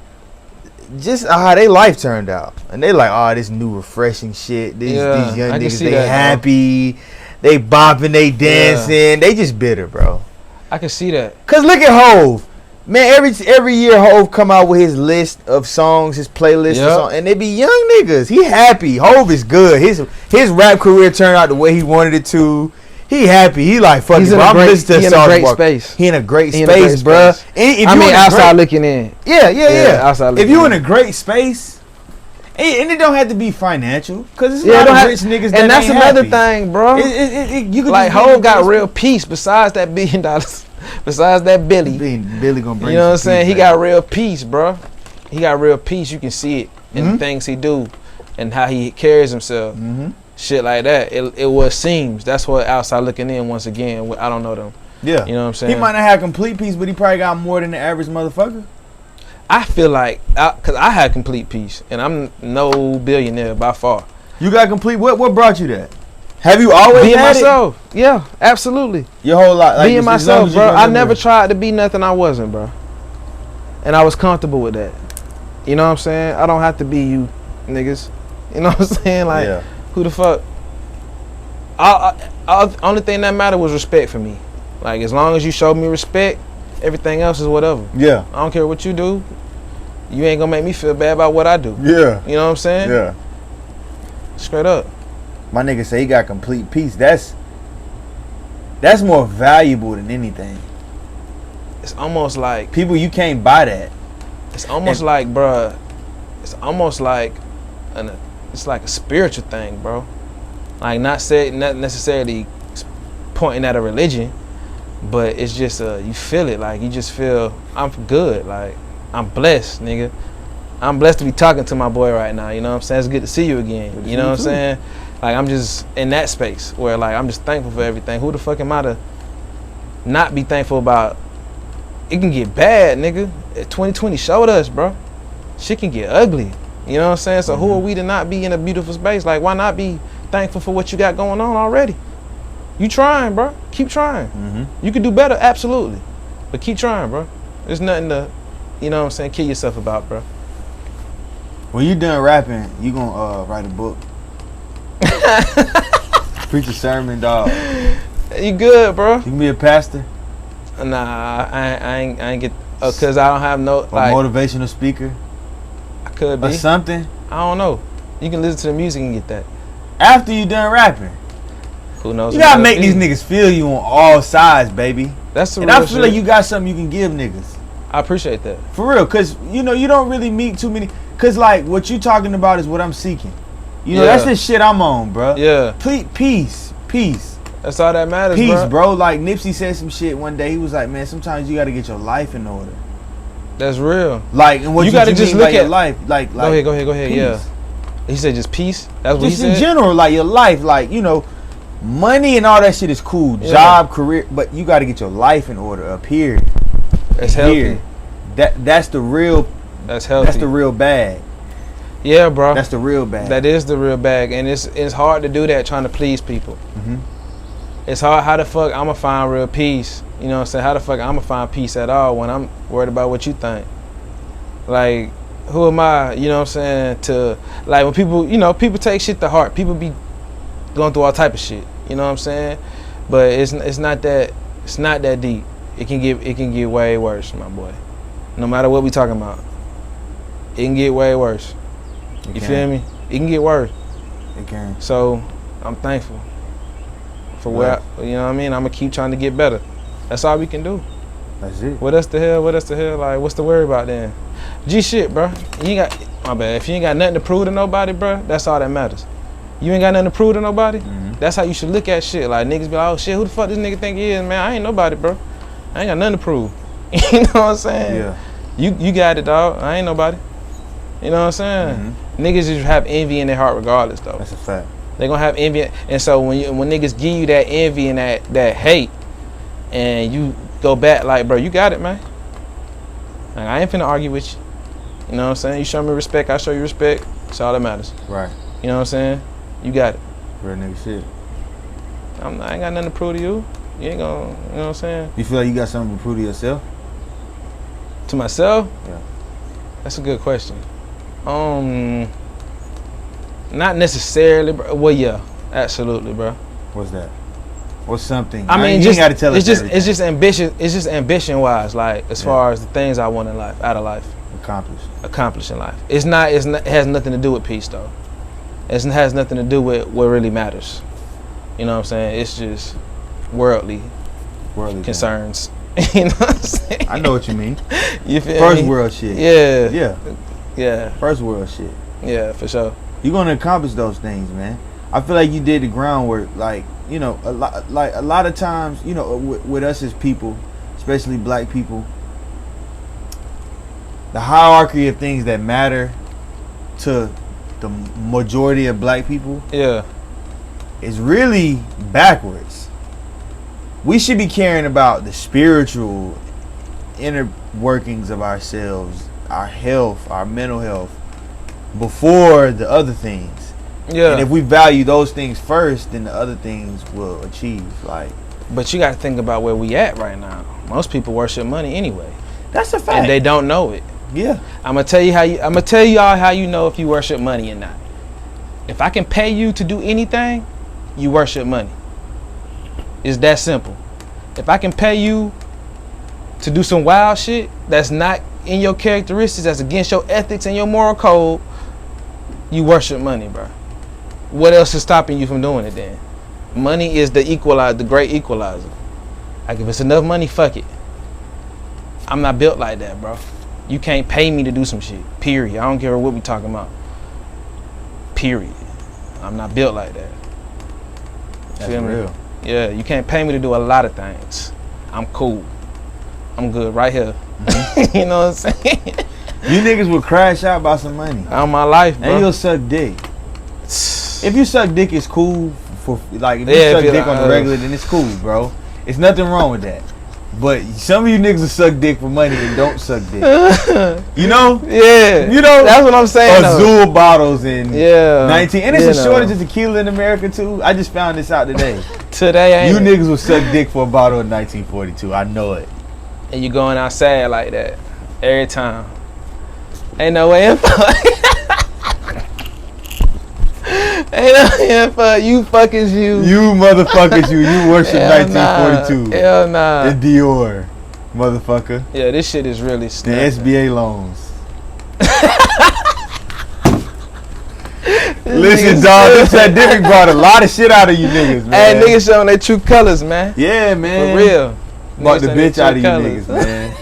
just how they life turned out. And they like, oh, this new refreshing shit. These young niggas, they that, happy. They bopping, they dancing. They just bitter, bro. I can see that. Cause look at Hove. Man, every year Hove come out with his list of songs, his playlist of songs, and they be young niggas. He happy. Hove is good. His rap career turned out the way he wanted it to. He happy. He like, fuck it, bro. I'm listening to He in a great space. He in a great space, bro. I mean, outside looking in. Yeah. Outside looking if you in in a great space, and it don't have to be financial, cause it's a lot of rich niggas that and that's ain't another happy. thing, bro. You could like just Hov got real peace besides that $1 billion, besides that Billy. Billy gonna bring. You know what I'm saying? He got real peace, bro. He got real peace. You can see it in the things he do and how he carries himself. Shit like that. It was seems. That's what outside looking in. Once again, I don't know them. Yeah. You know what I'm saying? He might not have complete peace, but he probably got more than the average motherfucker. I feel like, cause I had complete peace, and I'm no billionaire by far. You got complete. What brought you that? Have you always being had myself? Yeah, absolutely. Your whole life, like, being myself, bro. I never tried to be nothing I wasn't, bro. And I was comfortable with that. You know what I'm saying? I don't have to be you, niggas. You know what I'm saying? Like, who the fuck? Only thing that mattered was respect for me. Like, as long as you showed me respect, everything else is whatever. Yeah. I don't care what you do. You ain't gonna make me feel bad about what I do. Yeah. You know what I'm saying? Yeah. Straight up. My nigga say he got complete peace. That's more valuable than anything. It's almost like people, you can't buy that. It's almost like, bruh. It's almost like it's like a spiritual thing, bro. Like not necessarily pointing at a religion, but it's just you feel it. Like you just feel I'm good. Like I'm blessed, nigga. I'm blessed to be talking to my boy right now. You know what I'm saying? It's good to see you again. You know what I'm saying? Like I'm just in that space where like I'm just thankful for everything. Who the fuck am I to not be thankful about? It can get bad, nigga. 2020 showed us, bro. Shit can get ugly. You know what I'm saying? So who are we to not be in a beautiful space? Like why not be thankful for what you got going on already? You trying, bro. Keep trying. You can do better, absolutely. But keep trying, bro. There's nothing to, you know what I'm saying, kill yourself about, bro. When you done rapping, you gonna write a book. Preach a sermon, dog. You good, bro? You can be a pastor. Nah, I ain't get, cause I don't have no a like motivational speaker. I could be or something. I don't know. You can listen to the music and get that. After you done rapping, who knows? You gotta make these niggas feel you on all sides, baby. That's the and real I feel shit. like you got something you can give niggas. I appreciate that. For real, cause you know you don't really meet too many. Cause like what you talking about is what I'm seeking. You know that's the shit I'm on, bro. Yeah. Peace. That's all that matters, peace, bro. Like Nipsey said some shit one day. He was like, man, sometimes you gotta get your life in order. That's real. Like, and what you gotta just look at your life. Like, go ahead. Peace. Yeah. He said just peace. That's what just he said. In general, like your life, like you know, money and all that shit is cool. Job, career, but you gotta get your life in order up here. That's healthy. That's the real. That's healthy. That's the real bag. Yeah, bro. That's the real bag. That is the real bag, and it's hard to do that trying to please people. It's hard. How the fuck I'ma find real peace? You know what I'm saying? How the fuck I'ma find peace at all when I'm worried about what you think? Like, who am I? You know what I'm saying? To like when people, you know, people take shit to heart. People be going through all type of shit. You know what I'm saying? But it's not that deep. it can get way worse, my boy. No matter what we talking about, it can get way worse. You feel me? It can get worse. It can. So I'm thankful for where you know what I mean. I'm gonna keep trying to get better. That's all we can do. That's it. What else the hell? Like, what's the worry about then? G shit, bro. You ain't got my bad. If you ain't got nothing to prove to nobody, bro, that's all that matters. You ain't got nothing to prove to nobody. Mm-hmm. That's how you should look at shit. Like niggas be like, oh shit, who the fuck this nigga think he is, man? I ain't nobody, bro. I ain't got nothing to prove. You know what I'm saying? Yeah. You got it, dog. I ain't nobody. You know what I'm saying? Mm-hmm. Niggas just have envy in their heart regardless, though. That's a fact. They gonna have envy, and so when niggas give you that envy and that hate, and you go back like, bro, you got it, man. Like, I ain't finna argue with you. You know what I'm saying? You show me respect, I show you respect. That's all that matters. Right. You know what I'm saying? You got it. Real nigga shit. I ain't got nothing to prove to you. You ain't gonna, you know what I'm saying? You feel like you got something to prove to yourself? To myself? Yeah. That's a good question. Not necessarily, bro. Well, yeah, absolutely, bro. What's that? What's something? I mean, you just ain't gotta tell us everything. it's just ambition. It's just ambition wise, like as far as the things I want in life, out of life, accomplish in life. It has nothing to do with peace though. It has nothing to do with what really matters. You know what I'm saying? It's just worldly concerns. You know what I'm saying? I know what you mean. You feel First me? world shit. Yeah. First world shit. Yeah, for sure. You're gonna accomplish those things, man. I feel like you did the groundwork. Like, you know, a lot of times, you know, with us as people, especially black people, the hierarchy of things that matter to the majority of black people, is really backwards. We should be caring about the spiritual inner workings of ourselves, our health, our mental health, before the other things. Yeah. And if we value those things first, then the other things will achieve. Like, but you got to think about where we at right now. Most people worship money anyway. That's a fact. And they don't know it. Yeah. I'm gonna tell y'all how you know if you worship money or not. If I can pay you to do anything, you worship money. It's that simple. If I can pay you to do some wild shit that's not in your characteristics, that's against your ethics and your moral code, you worship money, bro. What else is stopping you from doing it then? Money is the great equalizer. Like, if it's enough money, fuck it. I'm not built like that, bro. You can't pay me to do some shit. Period. I don't care what we talking about. Period. I'm not built like that. That's Feel me? real. Yeah, you can't pay me to do a lot of things. I'm cool. I'm good right here. Mm-hmm. You know what I'm saying? You niggas would crash out about some money. All my life, bro. And you'll suck dick. If you suck dick, it's cool. If you suck dick on the regular, then it's cool, bro. It's nothing wrong with that. But some of you niggas will suck dick for money and don't suck dick. You know? Yeah. You know? That's what I'm saying. Azul bottles and 19. And it's a shortage of tequila in America, too. I just found this out today. Today, you niggas will suck dick for a bottle of 1942. I know it. And you going outside like that every time. Ain't no way in fuck. Ain't no way in fuck. You fuckers you. You motherfuckers you. You worship 1942. Nah. Hell nah. And Dior, motherfucker. Yeah, this shit is really the snapping. SBA loans. Listen, dog, this pandemic brought a lot of shit out of you niggas, man. Hey, niggas showing their true colors, man. Yeah, man. For real. Brought the bitch out of you niggas, man.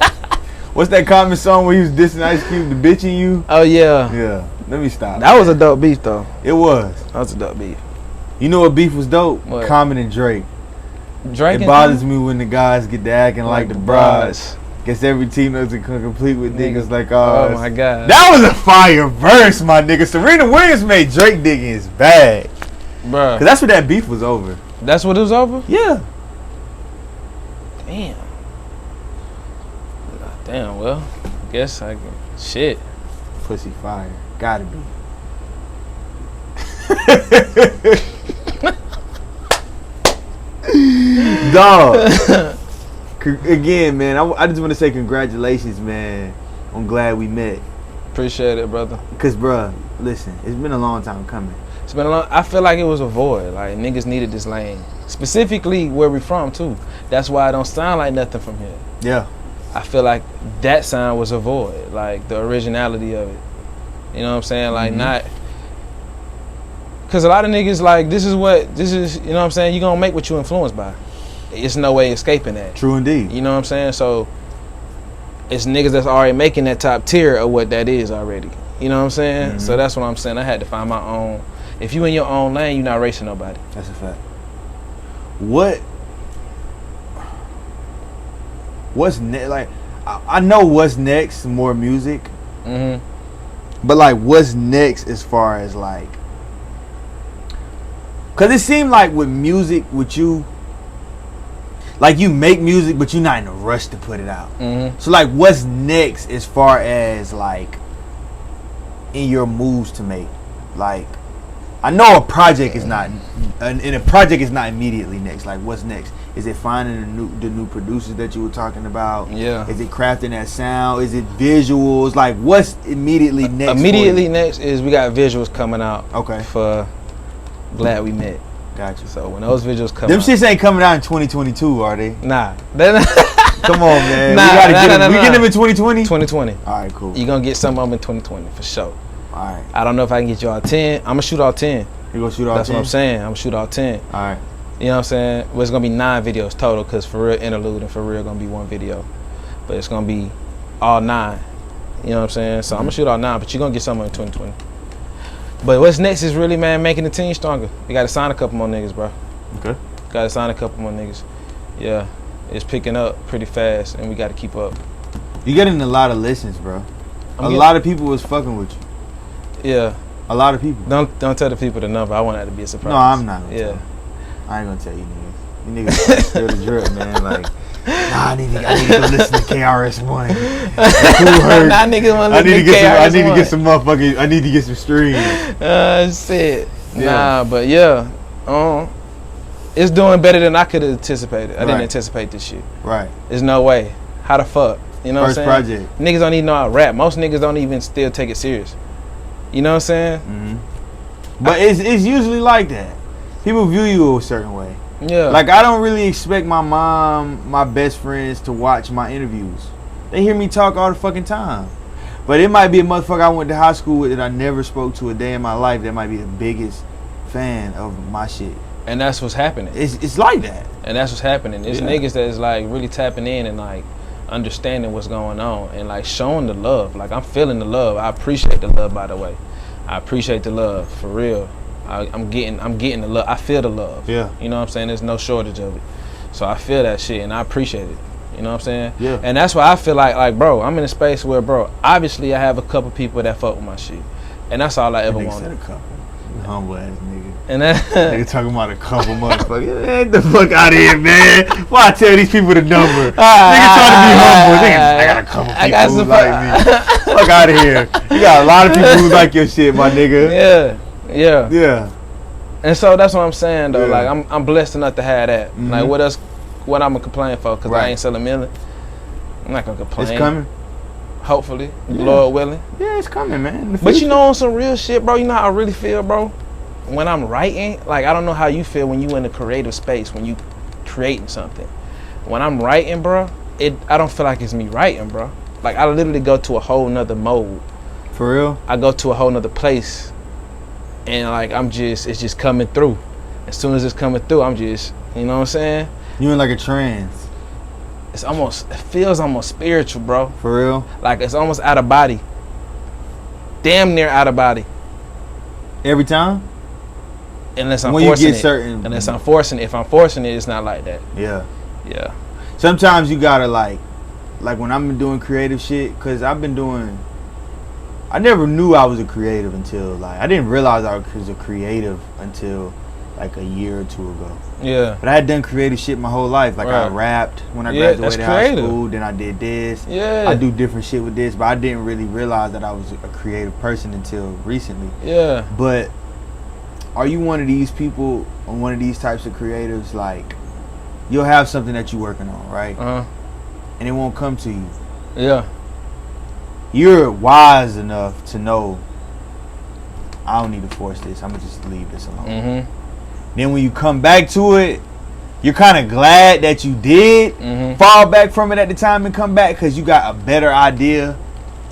What's that common song where he was dissing Ice Cube, the bitch in you? Oh, yeah. Yeah. Let me stop. That was a dope beef, though. It was. That was a dope beef. You know what beef was dope? What? Common and Drake. Drake. It bothers me when the guys get to acting like the brides. Guess every team doesn't complete with niggas like ours. Oh my god. That was a fire verse, my nigga. Serena Williams made Drake dig in his bag. Bruh. Cause that's what that beef was over. That's what it was over? Yeah. Damn. Damn, well, guess I can. Shit. Pussy fire. Gotta be. Dog. Again, man, I just want to say congratulations, man. I'm glad we met. Appreciate it, brother. Cause, bruh, listen, it's been a long time coming. It's been a long. I feel like it was a void. Like niggas needed this lane, specifically where we from too. That's why it don't sound like nothing from here. Yeah. I feel like that sound was a void, like the originality of it. You know what I'm saying? Like not, cause a lot of niggas like this is. You know what I'm saying? You gonna make what you influenced by. It's no way escaping that. True indeed. You know what I'm saying? So it's niggas that's already making that top tier of what that is already. You know what I'm saying? So that's what I'm saying. I had to find my own. If you in your own lane, you're not racing nobody. That's a fact. What's next? Like, I know what's next, more music. But like, what's next as far as like, cause it seemed like with music, with you, like you make music, but you're not in a rush to put it out. So like, what's next as far as like in your moves to make? Like, I know a project is not, and a project is not immediately next. Like, what's next? Is it finding the new producers that you were talking about? Yeah. Is it crafting that sound? Is it visuals? Like, what's immediately next? Immediately next is we got visuals coming out. Okay. For Glad We Met. Gotcha. So when those visuals come Them out, shits ain't coming out in 2022, are they? Nah. Come on, man. Nah, we gotta nah, get them. nah, We nah. get them in 2020? 2020. All right, cool. You gonna get some of them in 2020 for sure. All right. I don't know if I can get you all 10. I'm gonna shoot all 10. You gonna shoot all 10? That's what I'm saying. I'm gonna shoot all 10. All right. You know what I'm saying? Well, it's gonna be 9 videos total, cause for real interlude and for real gonna be 1 video, but it's gonna be all 9. You know what I'm saying? So I'm gonna shoot all 9, but you're gonna get some in 2020. But what's next is really, man, making the team stronger. You gotta sign a couple more niggas, bro. Okay. Gotta sign a couple more niggas. Yeah, it's picking up pretty fast, and we gotta keep up. You getting a lot of listens, bro. A getting- lot of people was fucking with you. Yeah. A lot of people. Don't tell the people the number. I want that to be a surprise. No, I'm not gonna Yeah. tell. I ain't gonna tell you niggas. You niggas still the drip, man. Like, nah, I need to go listen to KRS-One. Nah, niggas want to listen to KRS-One. I need to get some motherfucking. I need to get some streams. Shit. Yeah. Nah, but yeah. It's doing better than I could have anticipated. I didn't Right. anticipate this shit. Right. There's no way. How the fuck? You know First what I'm saying? project. Niggas don't even know how to rap. Most niggas don't even still take it serious. You know what I'm saying? But it's usually like that. People view you a certain way. Yeah. Like, I don't really expect my mom, my best friends to watch my interviews. They hear me talk all the fucking time. But it might be a motherfucker I went to high school with that I never spoke to a day in my life that might be the biggest fan of my shit. And that's what's happening. It's like that. And that's what's happening. It's Yeah. niggas that is like really tapping in and like understanding what's going on and like showing the love. Like, I'm feeling the love. I appreciate the love, by the way. I appreciate the love for real. I'm getting the love. I feel the love. Yeah. You know what I'm saying? There's no shortage of it. So I feel that shit and I appreciate it. You know what I'm saying? Yeah. And that's why I feel like bro, I'm in a space where, bro, obviously I have a couple people that fuck with my shit. And that's all I ever Nigga said a wanted. couple. You humble ass nigga. And that Nigga talking about a couple motherfuckers. Get the fuck out of here, man. Why I tell these people the number? Nigga trying to be humble. Nigga, I got a couple people I got who some like me. Fuck out of here. You got a lot of people who like your shit, my nigga. Yeah. Yeah. And so that's what I'm saying though. Yeah. Like I'm blessed enough to have that. Like what I'm gonna complain for? Cause Right. I ain't selling million. I'm not gonna complain. It's coming. Hopefully, Yeah. Lord willing. Yeah, it's coming, man. In the But you future. know, on some real shit, bro. You know how I really feel, bro. When I'm writing, like I don't know how you feel when you in the creative space when you creating something. When I'm writing, bro, I don't feel like it's me writing, bro. Like I literally go to a whole nother mode. For real? I go to a whole nother place, and like it's just coming through. As soon as it's coming through, I'm just, you know what I'm saying? You in like a trance. It feels almost spiritual, bro. For real? Like it's almost out of body. Damn near out of body. Every time? Unless I'm When you forcing get it. certain. Unless I'm forcing it. If I'm forcing it, it's not like that. Yeah. Yeah. Sometimes you gotta like when I'm doing creative shit, cause I never knew I was a creative until like, I didn't realize I was a creative until like a year or two ago. Yeah. But I had done creative shit my whole life. Like I Right. rapped when I Yeah, graduated that's high creative. school, then I did this. Yeah. I do different shit with this, but I didn't really realize that I was a creative person until recently. Yeah. But are you one of these people, or one of these types of creatives, like you'll have something that you're working on, right? And it won't come to you. Yeah. You're wise enough to know I don't need to force this. I'm gonna just leave this alone. Mm-hmm. Then when you come back to it, you're kind of glad that you did fall back from it at the time and come back because you got a better idea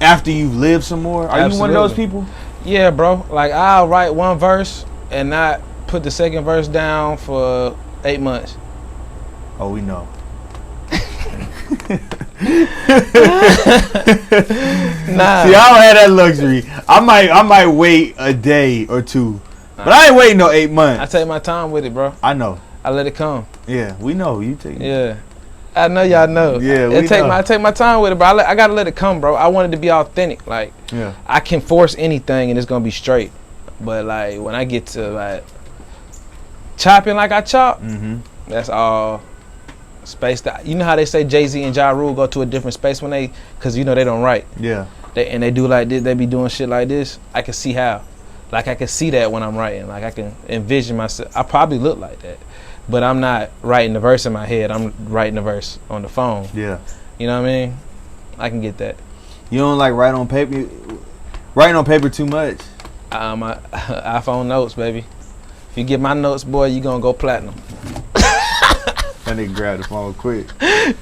after you've lived some more. Are you one of those people? Yeah, bro. Like, I'll write one verse and not put the second verse down for 8 months. Oh, we know. Nah. See, I don't have that luxury. I might wait a day or two, but I ain't waiting no 8 months. I take my time with it, bro. I know. I let it come. Yeah, we know you take. Yeah, I know y'all know. Yeah, I take my time with it, bro. I gotta let it come, bro. I want it to be authentic. Like, yeah, I can force anything and it's gonna be straight. But like when I get to like chopping like I chop, that's all spaced out. You know how they say Jay-Z and Ja Rule go to a different space when they, cause you know they don't write. Yeah. They do like this. They be doing shit like this. I can see how. Like I can see that when I'm writing. Like I can envision myself. I probably look like that. But I'm not writing the verse in my head. I'm writing the verse on the phone. Yeah. You know what I mean? I can get that. You don't like write on paper? Writing on paper too much? My iPhone notes, baby. If you get my notes, boy, you gonna go platinum. That nigga grab the phone quick.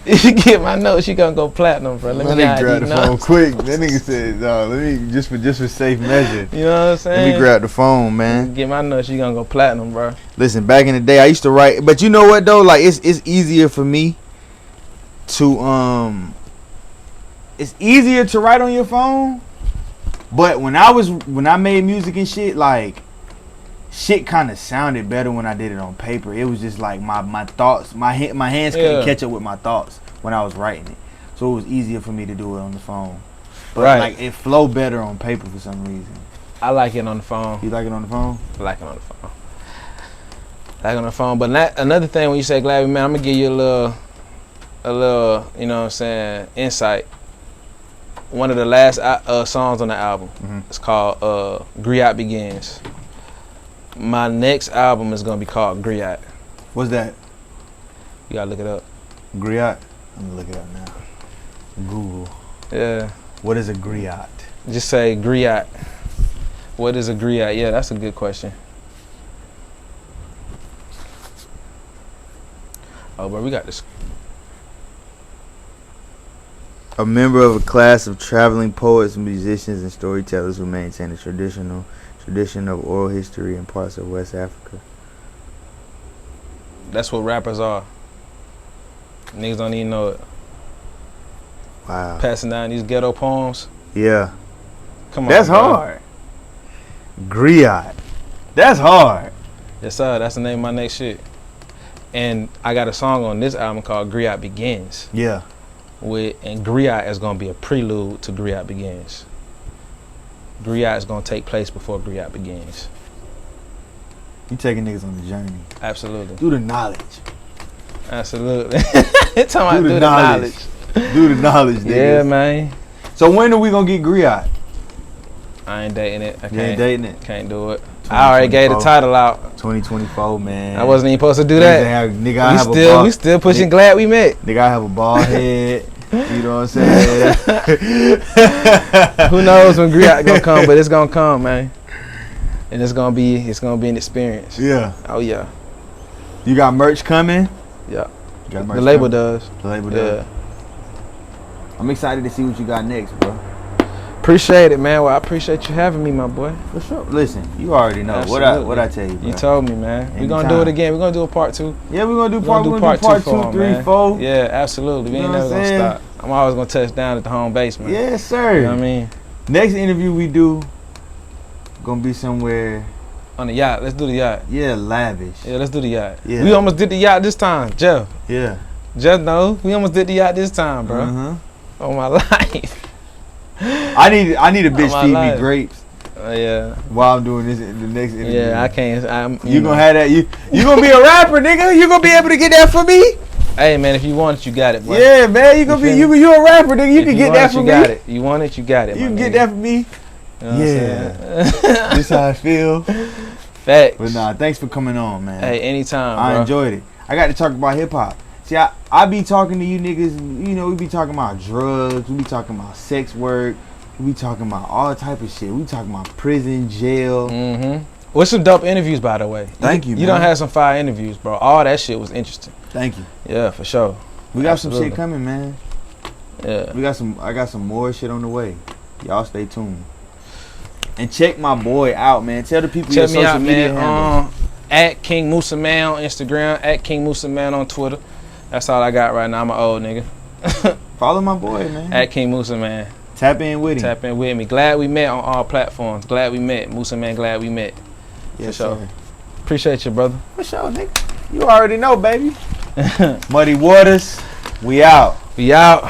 If you get my notes, you gonna go platinum, bro. Let me That nigga grab the phone quick. That nigga said, "No, let me just for safe measure." You know what I'm saying? Let me grab the phone, man. Get my notes, you gonna go platinum, bro. Listen, back in the day, I used to write, but you know what though? Like it's easier for me to it's easier to write on your phone. But when I made music and shit, like shit kind of sounded better when I did it on paper. It was just like my thoughts, my hands couldn't catch up with my thoughts when I was writing it. So it was easier for me to do it on the phone. But like it flowed better on paper for some reason. I like it on the phone. You like it on the phone? I like it on the phone. I like it on the phone. But another thing when you say Glavy, man, I'm gonna give you a little, you know what I'm saying, insight. One of the last songs on the album, it's called Griot Begins. My next album is gonna be called Griot. What's that? You gotta look it up. Griot? I'm gonna look it up now. Google. Yeah. What is a griot? Just say Griot. What is a griot? Yeah, that's a good question. Oh, but we got this. A member of a class of traveling poets, musicians, and storytellers who maintain a tradition of oral history in parts of West Africa. That's what rappers are. Niggas don't even know it. Wow. Passing down these ghetto poems. Yeah. Come on. That's bro. hard. Griot. That's hard. Yes, sir. That's the name of my next shit. And I got a song on this album called Griot Begins. Yeah. And Griot is gonna be a prelude to Griot Begins. Griot is gonna take place before Griot Begins. You taking niggas on the journey. Absolutely. Do the knowledge. Absolutely. It's talking about do the knowledge. Do the knowledge, niggas. Yeah, man. So when are we gonna get Griot? I ain't dating it. I You ain't dating it? Can't do it. I already gave the title out. 2024, man. I wasn't even supposed to do that. We still pushing Glad We Met. Nigga, I have a bald head. You know what I'm saying? Who knows when Griot gonna come, but it's gonna come, man. And it's gonna be an experience. Yeah. Oh yeah. You got merch coming? Yeah. You got merch the label coming? does. The label does. Yeah. I'm excited to see what you got next, bro. Appreciate it, man. Well, I appreciate you having me, my boy. For sure. Listen, you already know Absolutely. what I tell you, bro. You told me, man. We're gonna Anytime. do it again. We're gonna do a part 2. Yeah, we're gonna do We're gonna do part 2, 3, man. 4. Yeah, absolutely. We You ain't know never what I'm gonna saying? stop. I'm always gonna touch down at the home base, man. Yes, sir. You know what I mean? Next interview we do gonna be somewhere. On the yacht. Let's do the yacht. Yeah, lavish. Yeah, let's do the yacht. Yeah. We almost did the yacht this time, Jeff. Yeah. Jeff knows. We almost did the yacht this time, bro. Oh my life. I need a bitch feed me grapes Yeah. while I'm doing this in the next interview. Yeah, I can't. You gonna have that? You gonna be a rapper, nigga? You gonna be able to get that for me? Hey man, if you want it, you got it, boy. Yeah, man. You gonna be you a rapper, nigga? You can get that for me. You got it. You want it, you got it. You can get that for me. You know Yeah. This how I feel. Facts. But nah, thanks for coming on, man. Hey, anytime, I bro. enjoyed it. I got to talk about hip hop. See, I be talking to you niggas. You know, we be talking about drugs. We be talking about sex work. We talking about all type of shit. We talking about prison, jail. What's some dope interviews, by the way? Thank you, You man. done had some fire interviews, bro. All that shit was interesting. Thank you. Yeah, for sure. We got Absolutely. some shit coming, man. Yeah. I got some more shit on the way. Y'all stay tuned. And check my boy out, man. Tell the people your Check me social out, media man. handles. At King Musaman on Instagram, at King Musaman on Twitter. That's all I got right now. I'm an old nigga. Follow my boy, man. At King Musaman. Tap in with him. Tap in with me. Glad we met on all platforms. Glad we met. Musaman, glad we met. Yes, For sure. sir. Appreciate you, brother. For sure, nigga. You already know, baby. Muddy Waters, we out. We out.